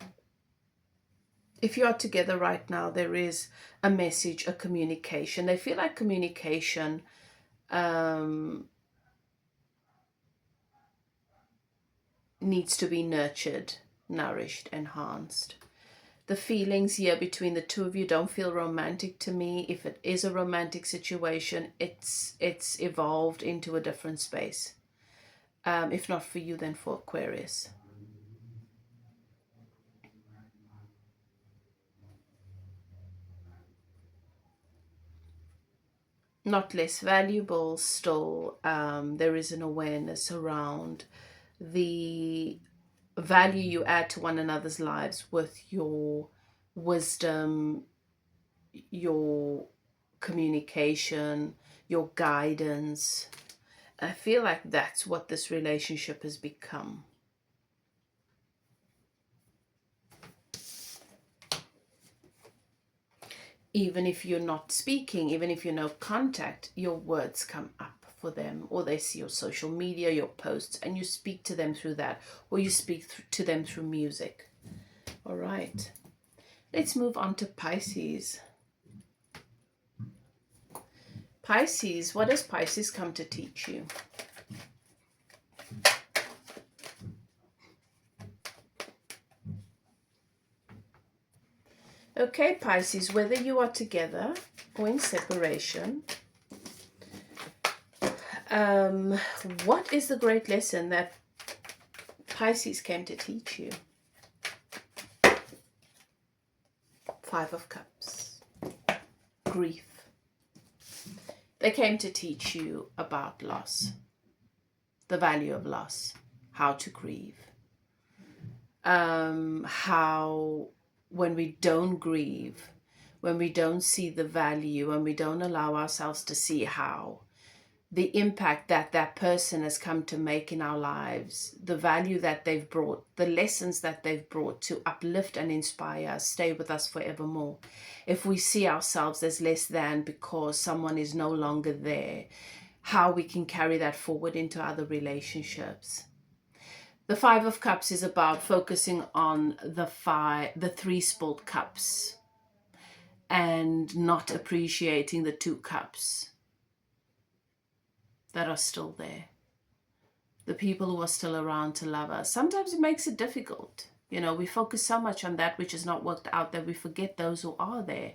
If you are together right now, there is a message, a communication. They feel like communication needs to be nurtured, nourished, enhanced. The feelings here between the two of you don't feel romantic to me. If it is a romantic situation, it's evolved into a different space. If not for you, then for Aquarius. Not less valuable, still there is an awareness around the value you add to one another's lives with your wisdom, your communication, your guidance. I feel like that's what this relationship has become. Even if you're not speaking, even if you're no contact, your words come up for them, or they see your social media, your posts, and you speak to them through that, or you speak to them through music. All right, let's move on to Pisces. Pisces, what does Pisces come to teach you? Okay, Pisces, whether you are together or in separation, what is the great lesson that Pisces came to teach you? Five of Cups. Grief. They came to teach you about loss, the value of loss, how to grieve, how when we don't grieve, when we don't see the value, when we don't allow ourselves to see how the impact that that person has come to make in our lives, the value that they've brought, the lessons that they've brought to uplift and inspire us, stay with us forevermore. If we see ourselves as less than because someone is no longer there, how we can carry that forward into other relationships. The Five of Cups is about focusing on the three spilled cups and not appreciating the two cups that are still there. The people who are still around to love us. Sometimes it makes it difficult. You know, we focus so much on that which has not worked out that we forget those who are there.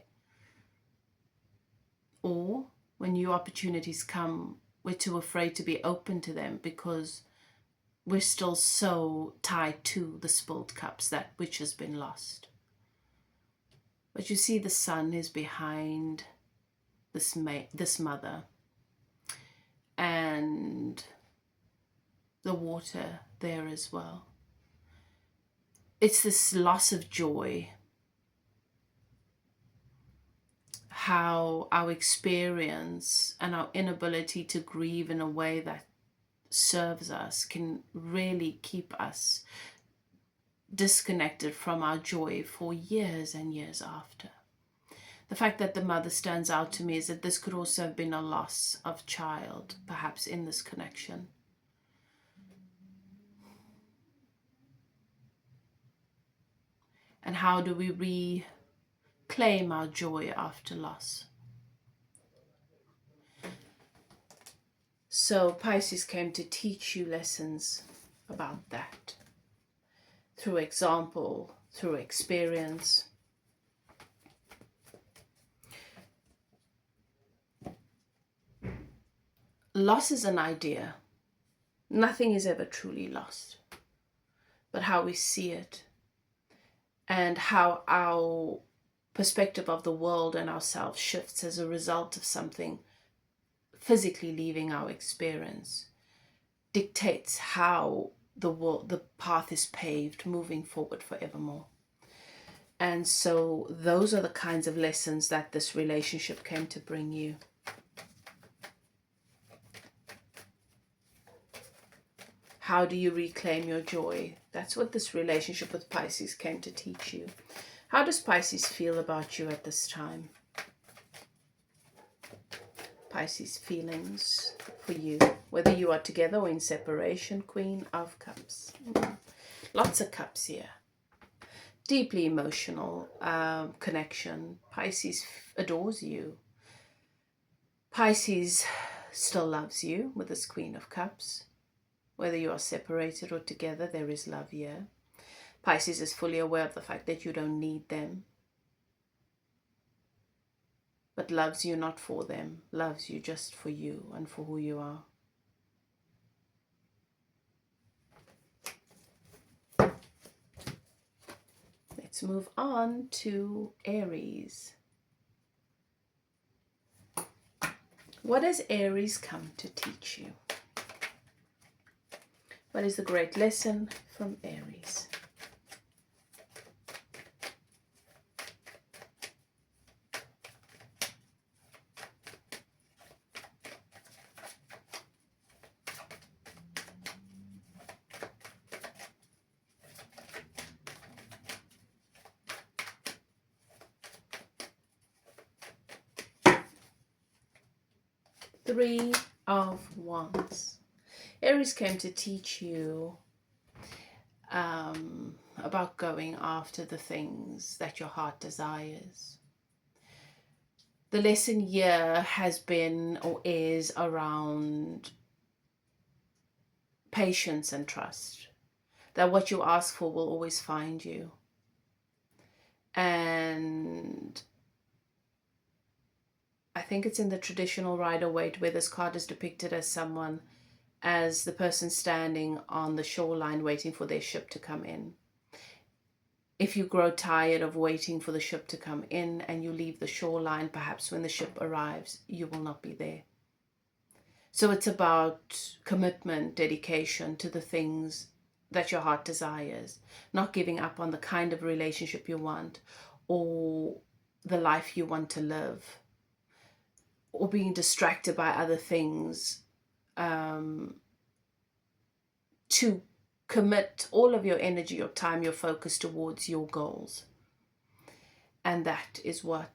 Or when new opportunities come, we're too afraid to be open to them because we're still so tied to the spilled cups, that which has been lost. But you see, the sun is behind this mother. and the water there as well. It's this loss of joy, how our experience and our inability to grieve in a way that serves us can really keep us disconnected from our joy for years and years after. The fact that the mother stands out to me is that this could also have been a loss of child, perhaps in this connection. And how do we reclaim our joy after loss? So Pisces came to teach you lessons about that. Through example, through experience. Loss is an idea. Nothing is ever truly lost. But how we see it and how our perspective of the world and ourselves shifts as a result of something physically leaving our experience dictates how the path is paved moving forward forevermore. And so those are the kinds of lessons that this relationship came to bring you. How do you reclaim your joy? That's what this relationship with Pisces came to teach you. How does Pisces feel about you at this time? Pisces feelings for you, whether you are together or in separation. Queen of Cups. Lots of cups here. Deeply emotional connection. Pisces adores you. Pisces still loves you with this Queen of Cups. Whether you are separated or together, there is love here. Pisces is fully aware of the fact that you don't need them, but loves you not for them, loves you just for you and for who you are. Let's move on to Aries. What has Aries come to teach you? What is the great lesson from Aries? Three of Wands. Aries came to teach you about going after the things that your heart desires. The lesson here has been or is around patience and trust. That what you ask for will always find you. And I think it's in the traditional Rider-Waite where this card is depicted as someone, as the person standing on the shoreline waiting for their ship to come in. If you grow tired of waiting for the ship to come in and you leave the shoreline, perhaps when the ship arrives, you will not be there. So it's about commitment, dedication to the things that your heart desires, not giving up on the kind of relationship you want or the life you want to live, or being distracted by other things, to commit all of your energy, your time, your focus towards your goals. And that is what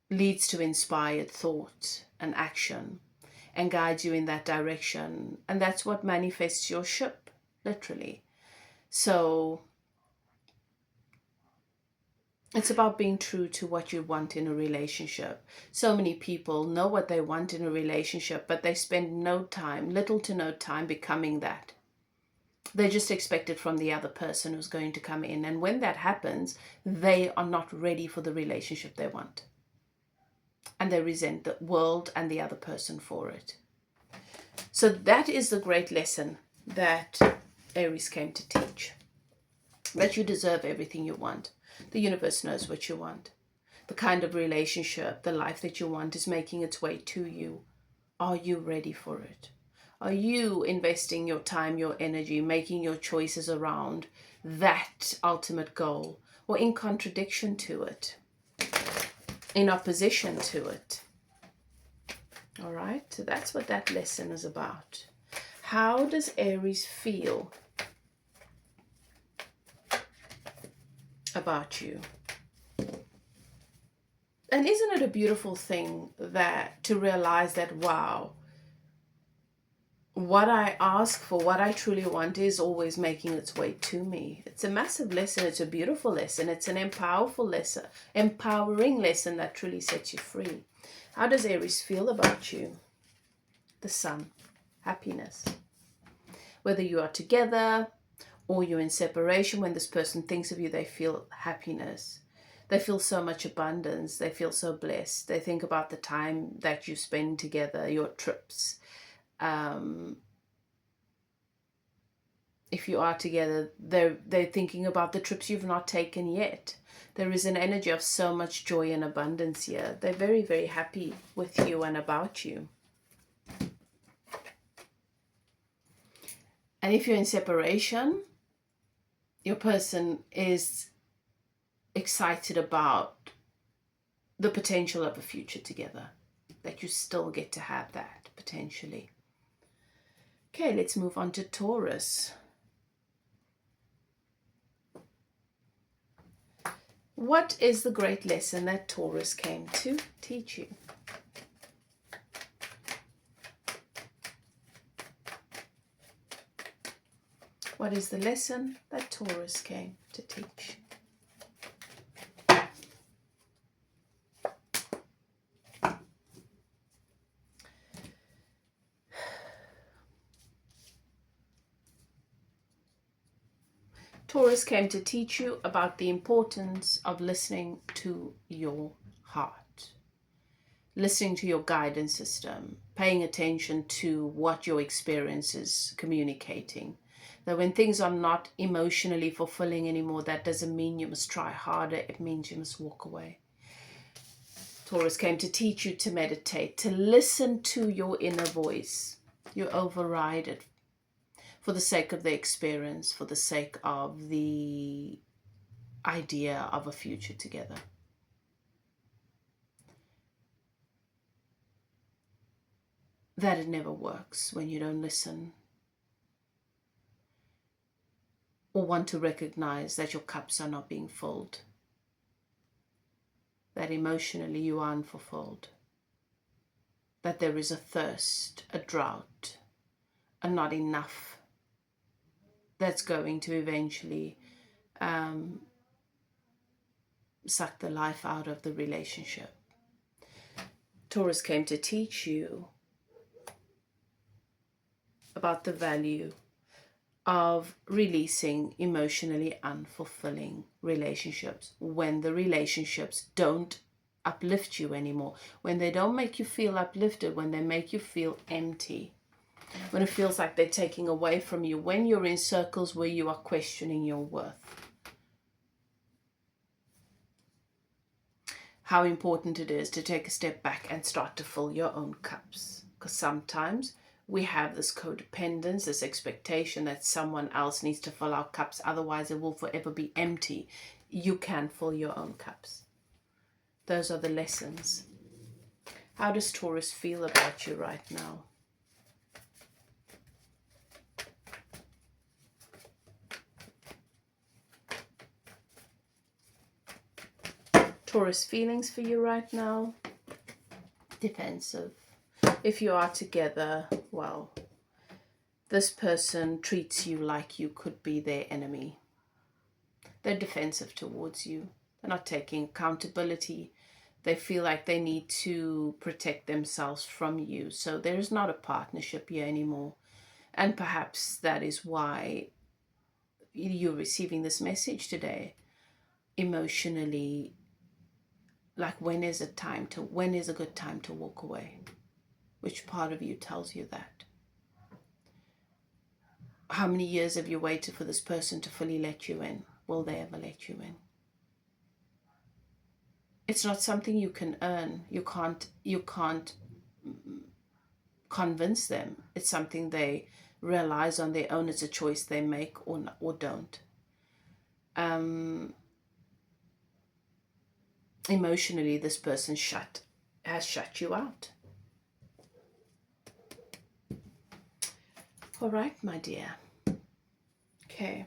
leads to inspired thought and action and guides you in that direction. And that's what manifests your ship, literally. So it's about being true to what you want in a relationship. So many people know what they want in a relationship, but they spend little to no time becoming that. They just expect it from the other person who's going to come in. And when that happens, they are not ready for the relationship they want. And they resent the world and the other person for it. So that is the great lesson that Aries came to teach. That you deserve everything you want. The universe knows what you want. The kind of relationship, the life that you want is making its way to you. Are you ready for it? Are you investing your time, your energy, making your choices around that ultimate goal, or in contradiction to it, in opposition to it? All right, so that's what that lesson is about. How does Aries feel about you? And isn't it a beautiful thing that to realize that, wow, what I ask for, what I truly want is always making its way to me. It's a massive lesson. It's a beautiful lesson. It's an empowering lesson that truly sets you free. How does Aries feel about you? The Sun, happiness. Whether you are together or you're in separation, when this person thinks of you, they feel happiness. They feel so much abundance. They feel so blessed. They think about the time that you spend together, your trips. If you are together, they're thinking about the trips you've not taken yet. There is an energy of so much joy and abundance here. They're very, very happy with you and about you. And if you're in separation, your person is excited about the potential of a future together, that you still get to have that potentially. Okay, let's move on to Taurus. What is the great lesson that Taurus came to teach you? What is the lesson that Taurus came to teach? Taurus came to teach you about the importance of listening to your heart, listening to your guidance system, paying attention to what your experience is communicating. That when things are not emotionally fulfilling anymore, that doesn't mean you must try harder. It means you must walk away. Taurus came to teach you to meditate, to listen to your inner voice. You override it for the sake of the experience, for the sake of the idea of a future together. That it never works when you don't listen or want to recognize that your cups are not being filled, that emotionally you are unfulfilled, that there is a thirst, a drought, and not enough that's going to eventually suck the life out of the relationship. Taurus came to teach you about the value of releasing emotionally unfulfilling relationships when the relationships don't uplift you anymore, when they don't make you feel uplifted, when they make you feel empty, when it feels like they're taking away from you, when you're in circles where you are questioning your worth. How important it is to take a step back and start to fill your own cups. Because sometimes we have this codependence, this expectation that someone else needs to fill our cups, otherwise it will forever be empty. You can fill your own cups. Those are the lessons. How does Taurus feel about you right now? Taurus feelings for you right now? Defensive. If you are together, well, this person treats you like you could be their enemy. They're defensive towards you. They're not taking accountability. They feel like they need to protect themselves from you. So there's not a partnership here anymore. And perhaps that is why you're receiving this message today. Emotionally, like when is a good time to walk away? Which part of you tells you that? How many years have you waited for this person to fully let you in? Will they ever let you in? It's not something you can earn. You can't convince them. It's something they realize on their own. It's a choice they make or don't. Emotionally, this person has shut you out. All right, my dear. Okay.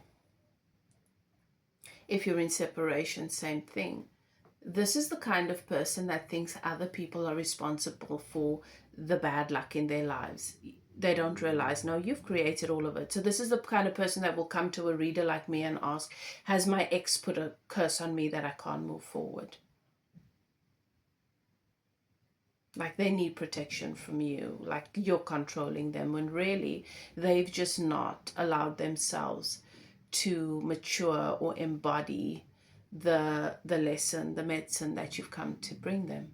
If you're in separation, same thing. This is the kind of person that thinks other people are responsible for the bad luck in their lives. They don't realize, no, you've created all of it. So this is the kind of person that will come to a reader like me and ask, has my ex put a curse on me that I can't move forward? Like they need protection from you, like you're controlling them, when really they've just not allowed themselves to mature or embody the lesson, the medicine that you've come to bring them.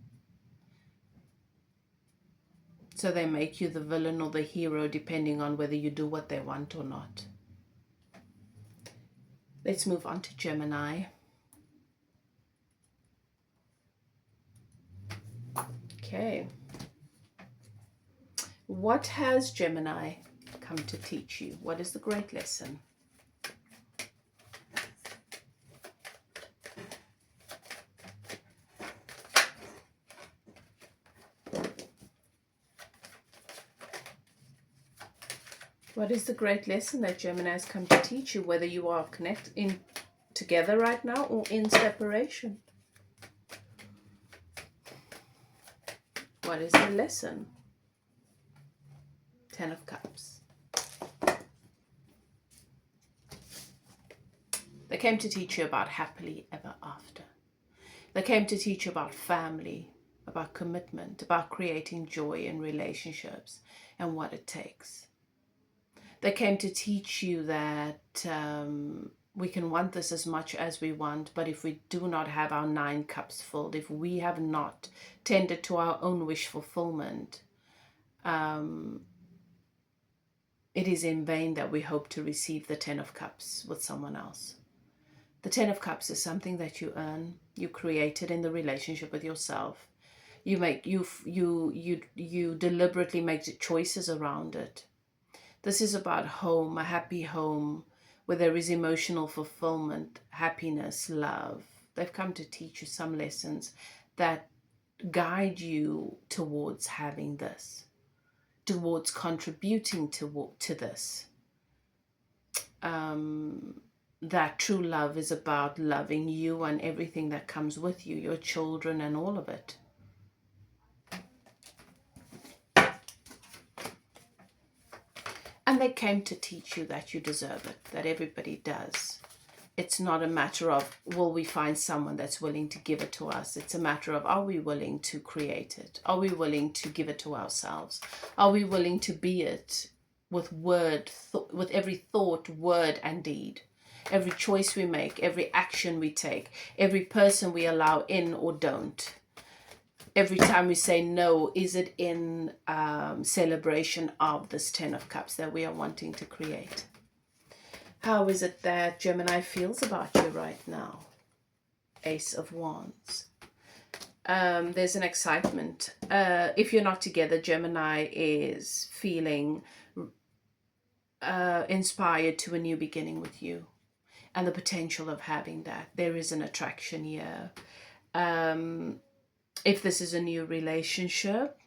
So they make you the villain or the hero depending on whether you do what they want or not. Let's move on to Gemini. Okay. What has Gemini come to teach you? What is the great lesson? What is the great lesson that Gemini has come to teach you, whether you are together right now or in separation? What is the lesson? 10 of Cups. They came to teach you about happily ever after. They came to teach you about family, about commitment, about creating joy in relationships and what it takes. They came to teach you that we can want this as much as we want, but if we do not have our 9 cups filled, if we have not tended to our own wish fulfillment, it is in vain that we hope to receive the 10 of Cups with someone else. The 10 of Cups is something that you earn, you created in the relationship with yourself. You deliberately make the choices around it. This is about home, a happy home, where there is emotional fulfillment, happiness, love. They've come to teach you some lessons that guide you towards having this, towards contributing to this. That true love is about loving you and everything that comes with you, your children and all of it. And they came to teach you that you deserve it, that everybody does. It's not a matter of, will we find someone that's willing to give it to us? It's a matter of, are we willing to create it? Are we willing to give it to ourselves? Are we willing to be it with with every thought, word, and deed? Every choice we make, every action we take, every person we allow in or don't. Every time we say no, is it in celebration of this 10 of Cups that we are wanting to create? How is it that Gemini feels about you right now? Ace of Wands. There's an excitement. If you're not together, Gemini is feeling inspired to a new beginning with you and the potential of having that. There is an attraction here. If this is a new relationship,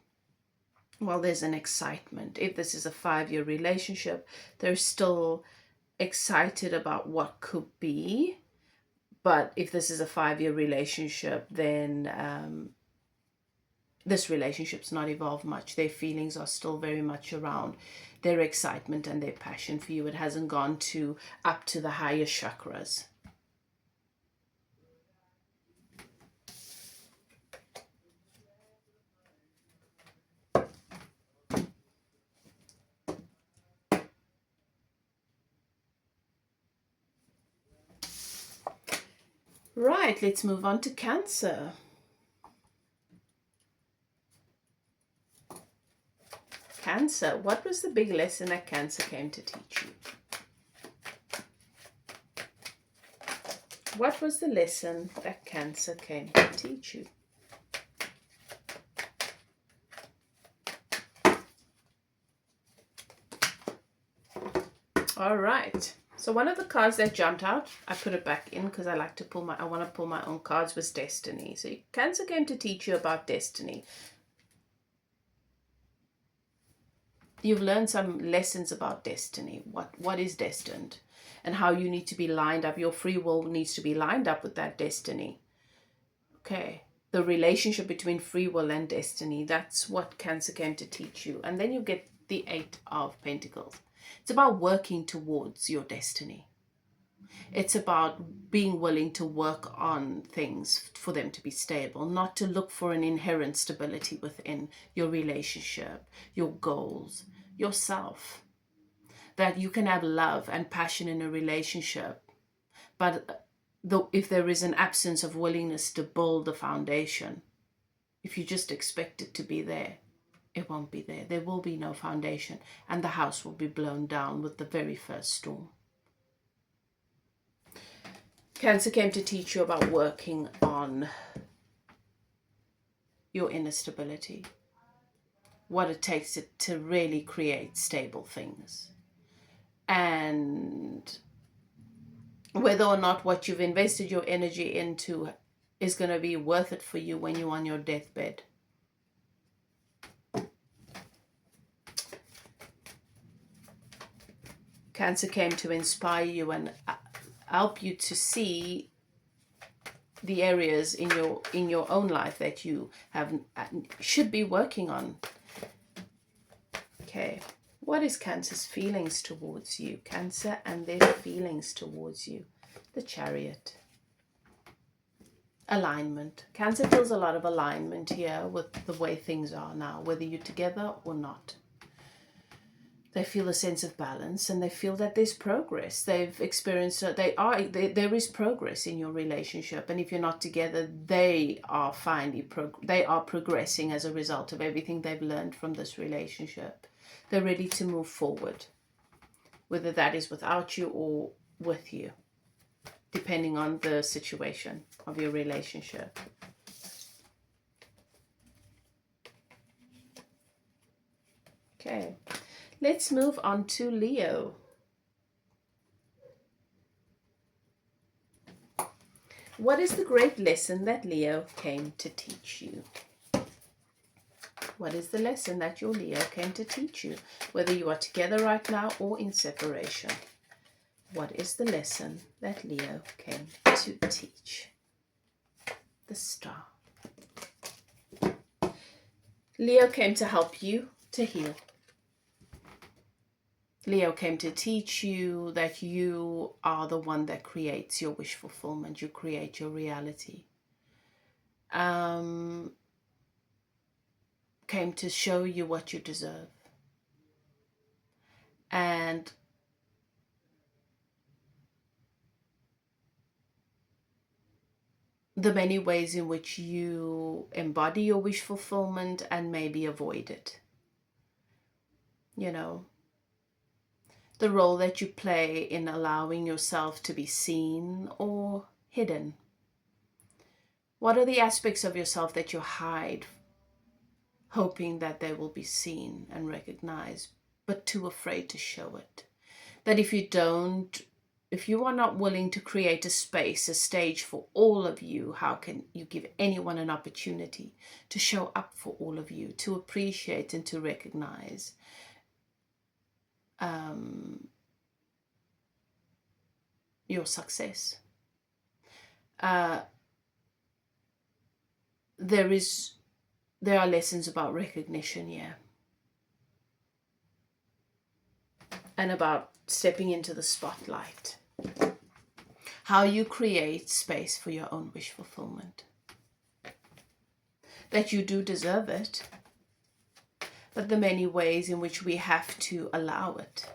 well, there's an excitement. If this is a 5-year relationship, they're still excited about what could be. But if this is a 5-year relationship, then this relationship's not evolved much. Their feelings are still very much around their excitement and their passion for you. It hasn't gone up to the higher chakras. Right, let's move on to Cancer. Cancer, what was the big lesson that Cancer came to teach you? What was the lesson that Cancer came to teach you? All right. So one of the cards that jumped out, I put it back in because I like to pull I want to pull my own cards, was Destiny. So Cancer came to teach you about destiny. You've learned some lessons about destiny. What is destined and how you need to be lined up. Your free will needs to be lined up with that destiny. Okay. The relationship between free will and destiny. That's what Cancer came to teach you. And then you get the 8 of Pentacles. It's about working towards your destiny. It's about being willing to work on things for them to be stable, not to look for an inherent stability within your relationship, your goals, yourself. That you can have love and passion in a relationship, but if there is an absence of willingness to build the foundation, if you just expect it to be there, it won't be there. There will be no foundation, and the house will be blown down with the very first storm. Cancer came to teach you about working on your inner stability, what it takes to really create stable things, and whether or not what you've invested your energy into is going to be worth it for you when you're on your deathbed. Cancer came to inspire you and help you to see the areas in your own life that you should be working on. Okay, what is Cancer's feelings towards you? Cancer and their feelings towards you. The Chariot. Alignment. Cancer feels a lot of alignment here with the way things are now, whether you're together or not. They feel a sense of balance, and they feel that there's progress. They've experienced there is progress in your relationship, and if you're not together, they are progressing as a result of everything they've learned from this relationship. They're ready to move forward, whether that is without you or with you, depending on the situation of your relationship. Okay. Let's move on to Leo. What is the great lesson that Leo came to teach you? What is the lesson that your Leo came to teach you, whether you are together right now or in separation? What is the lesson that Leo came to teach? The Star. Leo came to help you to heal. Leo came to teach you that you are the one that creates your wish fulfillment. You create your reality. Came to show you what you deserve. And the many ways in which you embody your wish fulfillment and maybe avoid it. You know, the role that you play in allowing yourself to be seen or hidden. What are the aspects of yourself that you hide, hoping that they will be seen and recognized, but too afraid to show it? That if you are not willing to create a space, a stage for all of you, how can you give anyone an opportunity to show up for all of you, to appreciate and to recognize your success? There are lessons about recognition, yeah, and about stepping into the spotlight. How you create space for your own wish fulfillment. That you do deserve it, but the many ways in which we have to allow it.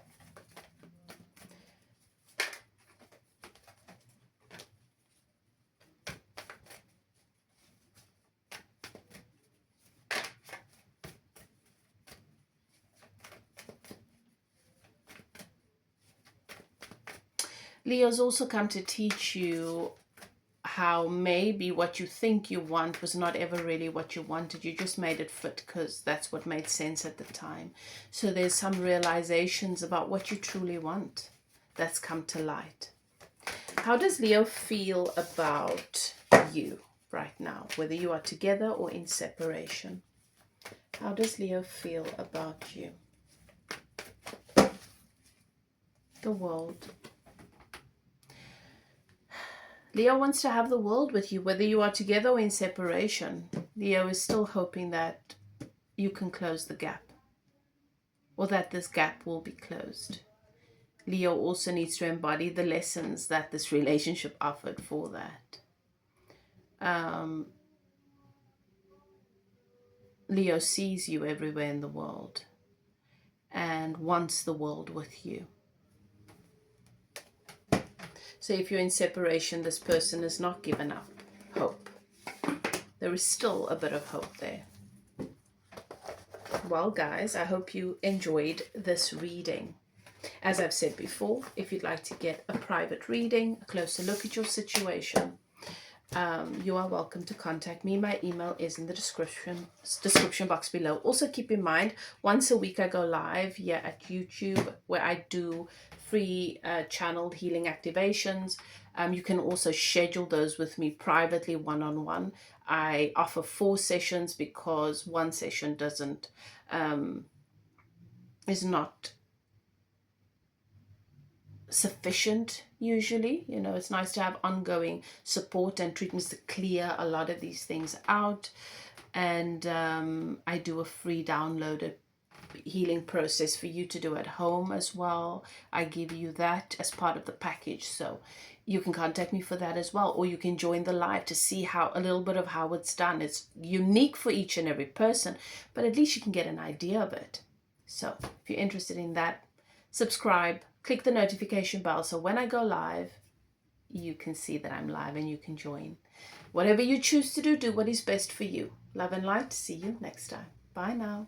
Leo's also come to teach you how maybe what you think you want was not ever really what you wanted. You just made it fit because that's what made sense at the time. So there's some realizations about what you truly want that's come to light. How does Leo feel about you right now, whether you are together or in separation? How does Leo feel about you? The world. Leo wants to have the world with you, whether you are together or in separation. Leo is still hoping that you can close the gap, or that this gap will be closed. Leo also needs to embody the lessons that this relationship offered for that. Leo sees you everywhere in the world and wants the world with you. So if you're in separation, this person has not given up hope. There is still a bit of hope there. Well, guys, I hope you enjoyed this reading. As I've said before, if you'd like to get a private reading, a closer look at your situation, you are welcome to contact me. My email is in the description box below. Also keep in mind, once a week I go live here at YouTube where I do free channeled healing activations. You can also schedule those with me privately, one-on-one. I offer 4 sessions because one session is not sufficient usually. You know, it's nice to have ongoing support and treatments to clear a lot of these things out. And I do a free downloaded healing process for you to do at home as well. I give you that as part of the package, so you can contact me for that as well, or you can join the live to see how a little bit of how it's done. It's unique for each and every person, but at least you can get an idea of it. So if you're interested in that, subscribe, click the notification bell, so when I go live, you can see that I'm live and you can join. Whatever you choose to do, do what is best for you. Love and light. See you next time. Bye now.